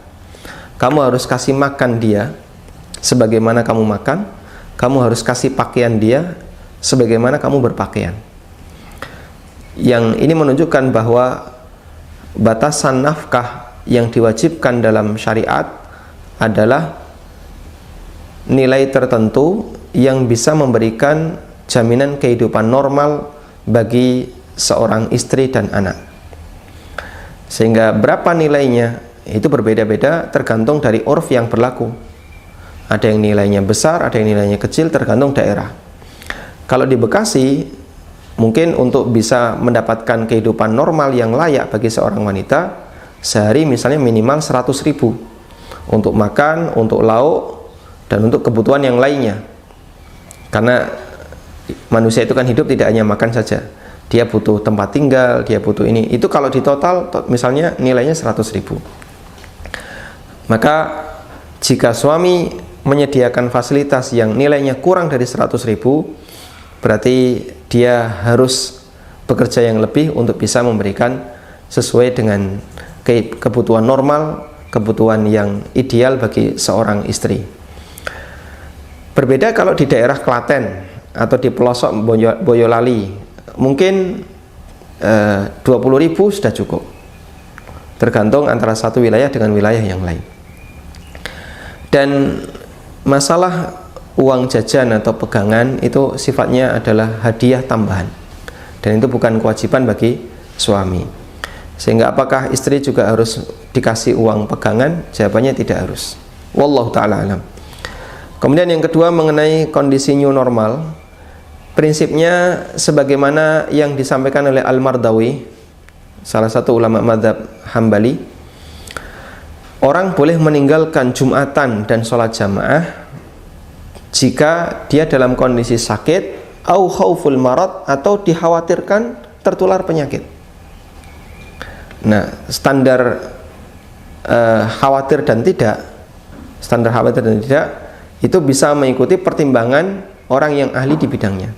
Kamu harus kasih makan dia sebagaimana kamu makan, kamu harus kasih pakaian dia sebagaimana kamu berpakaian. Yang ini menunjukkan bahwa batasan nafkah yang diwajibkan dalam syariat adalah nilai tertentu yang bisa memberikan jaminan kehidupan normal bagi seorang istri dan anak. Sehingga berapa nilainya itu berbeda-beda tergantung dari urf yang berlaku. Ada yang nilainya besar, ada yang nilainya kecil, tergantung daerah. Kalau di Bekasi, mungkin untuk bisa mendapatkan kehidupan normal yang layak bagi seorang wanita, sehari misalnya minimal 100.000 untuk makan, untuk lauk, dan untuk kebutuhan yang lainnya. Karena manusia itu kan hidup tidak hanya makan saja, dia butuh tempat tinggal, dia butuh ini. Itu kalau di total misalnya nilainya 100.000. Maka jika suami menyediakan fasilitas yang nilainya kurang dari 100.000, berarti dia harus bekerja yang lebih untuk bisa memberikan sesuai dengan kebutuhan normal, kebutuhan yang ideal bagi seorang istri. Berbeda kalau di daerah Klaten atau di pelosok Boyolali, mungkin 20.000 sudah cukup. Tergantung antara satu wilayah dengan wilayah yang lain. Dan masalah uang jajan atau pegangan itu sifatnya adalah hadiah tambahan, dan itu bukan kewajiban bagi suami. Sehingga apakah istri juga harus dikasih uang pegangan? Jawabannya tidak harus. Wallahu ta'ala alam. Kemudian yang kedua mengenai kondisi new normal, prinsipnya sebagaimana yang disampaikan oleh Al-Mardawi, salah satu ulama mazhab Hambali, orang boleh meninggalkan Jumatan dan sholat jamaah jika dia dalam kondisi sakit, au khauful marad, atau dikhawatirkan tertular penyakit. Nah, standar khawatir dan tidak itu bisa mengikuti pertimbangan orang yang ahli di bidangnya.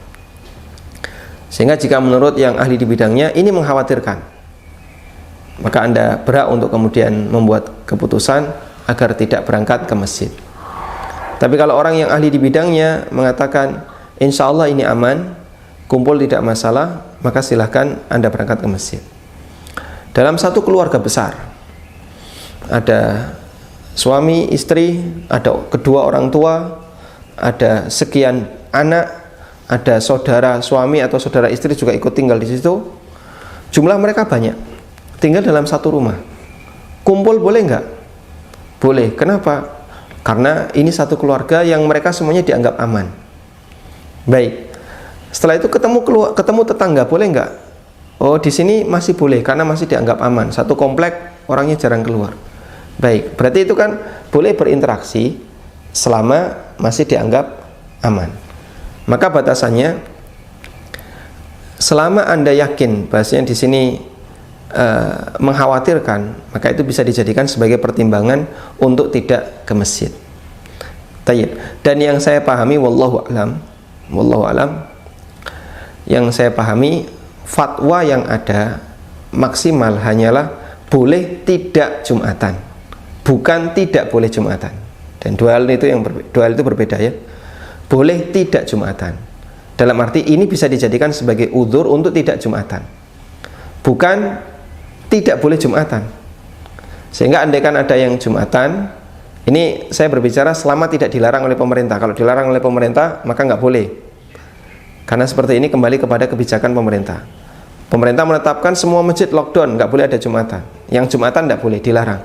Sehingga jika menurut yang ahli di bidangnya ini mengkhawatirkan, maka Anda berhak untuk kemudian membuat keputusan agar tidak berangkat ke masjid. Tapi kalau orang yang ahli di bidangnya mengatakan insya Allah ini aman, kumpul tidak masalah, maka silahkan Anda berangkat ke masjid. Dalam satu keluarga besar, ada suami, istri, ada kedua orang tua, ada sekian anak, ada saudara suami atau saudara istri juga ikut tinggal di situ. Jumlah mereka banyak, tinggal dalam satu rumah. Kumpul boleh nggak? Boleh. Kenapa? Karena ini satu keluarga yang mereka semuanya dianggap aman. Baik. Setelah itu ketemu tetangga, boleh nggak? Oh, di sini masih boleh karena masih dianggap aman. Satu komplek orangnya jarang keluar. Baik. Berarti itu kan boleh berinteraksi selama masih dianggap aman. Maka batasannya, selama Anda yakin bahasanya di sini mengkhawatirkan, maka itu bisa dijadikan sebagai pertimbangan untuk tidak ke masjid. Tayyib. Dan yang saya pahami, wallahu alam, yang saya pahami, fatwa yang ada maksimal hanyalah boleh tidak Jumatan, bukan tidak boleh Jumatan. Dan dua hal itu berbeda ya. Boleh tidak Jumatan, dalam arti ini bisa dijadikan sebagai udzur untuk tidak Jumatan, bukan tidak boleh Jumatan. Sehingga andaikan ada yang Jumatan, ini saya berbicara selama tidak dilarang oleh pemerintah. Kalau dilarang oleh pemerintah maka nggak boleh, karena seperti ini kembali kepada kebijakan pemerintah. Pemerintah menetapkan semua masjid lockdown, nggak boleh ada Jumatan. Yang Jumatan nggak boleh, dilarang,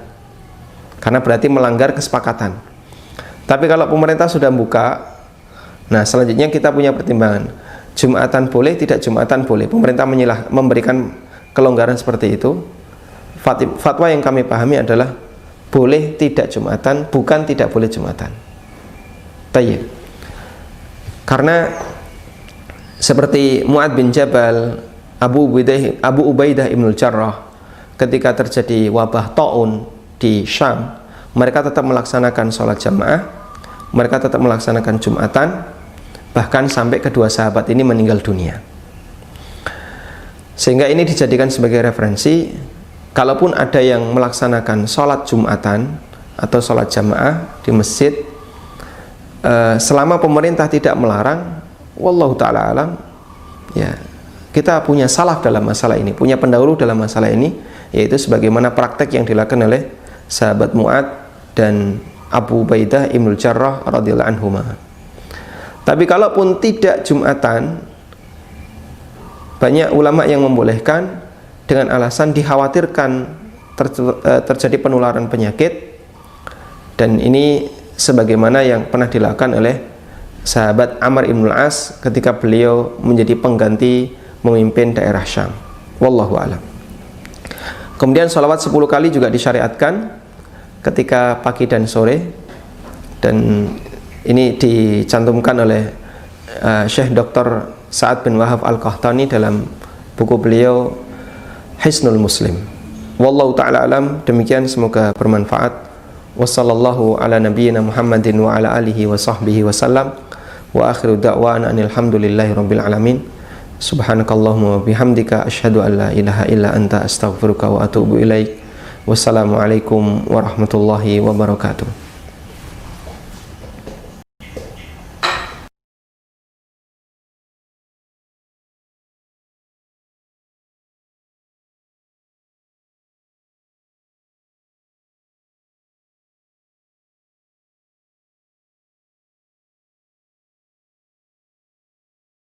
karena berarti melanggar kesepakatan. Tapi kalau pemerintah sudah buka, nah selanjutnya kita punya pertimbangan, Jumatan boleh, tidak Jumatan boleh. Pemerintah memberikan kelonggaran seperti itu. Fatwa yang kami pahami adalah boleh tidak Jumatan, bukan tidak boleh Jumatan. Tayyib. Karena seperti Mu'ad bin Jabal, Abu Ubaidah Ibnul Jarrah, ketika terjadi wabah ta'un di Syam, mereka tetap melaksanakan sholat jamaah, mereka tetap melaksanakan Jumatan, bahkan sampai kedua sahabat ini meninggal dunia. Sehingga ini dijadikan sebagai referensi, kalaupun ada yang melaksanakan sholat Jumatan atau sholat jamaah di masjid, selama pemerintah tidak melarang, wallahu ta'ala alam, ya, kita punya salaf dalam masalah ini, punya pendahulu dalam masalah ini, yaitu sebagaimana praktek yang dilakukan oleh sahabat Mu'ad dan Abu Ubaidah Ibnul Jarrah radhiyallahu anhuma. Tapi kalaupun tidak Jumatan, banyak ulama yang membolehkan dengan alasan dikhawatirkan terjadi penularan penyakit, dan ini sebagaimana yang pernah dilakukan oleh sahabat Amr ibn al-As ketika beliau menjadi pengganti memimpin daerah Syam. Wallahu a'lam. Kemudian sholawat 10 kali juga disyariatkan ketika pagi dan sore, dan ini dicantumkan oleh Syekh Dr. Sa'ad bin Wahab Al-Qahtani dalam buku beliau Hisnul Muslim. Wallahu ta'ala alam. Demikian, semoga bermanfaat. Wassallallahu ala nabiyyina Muhammadin wa ala alihi wa sahbihi wasallam. Wa akhiru da'wana alhamdulillahi rabbil alamin. Subhanakallahumma wa bihamdika asyhadu an la ilaha illa anta astaghfiruka wa atubu ilaik. Wassalamualaikum warahmatullahi wabarakatuh.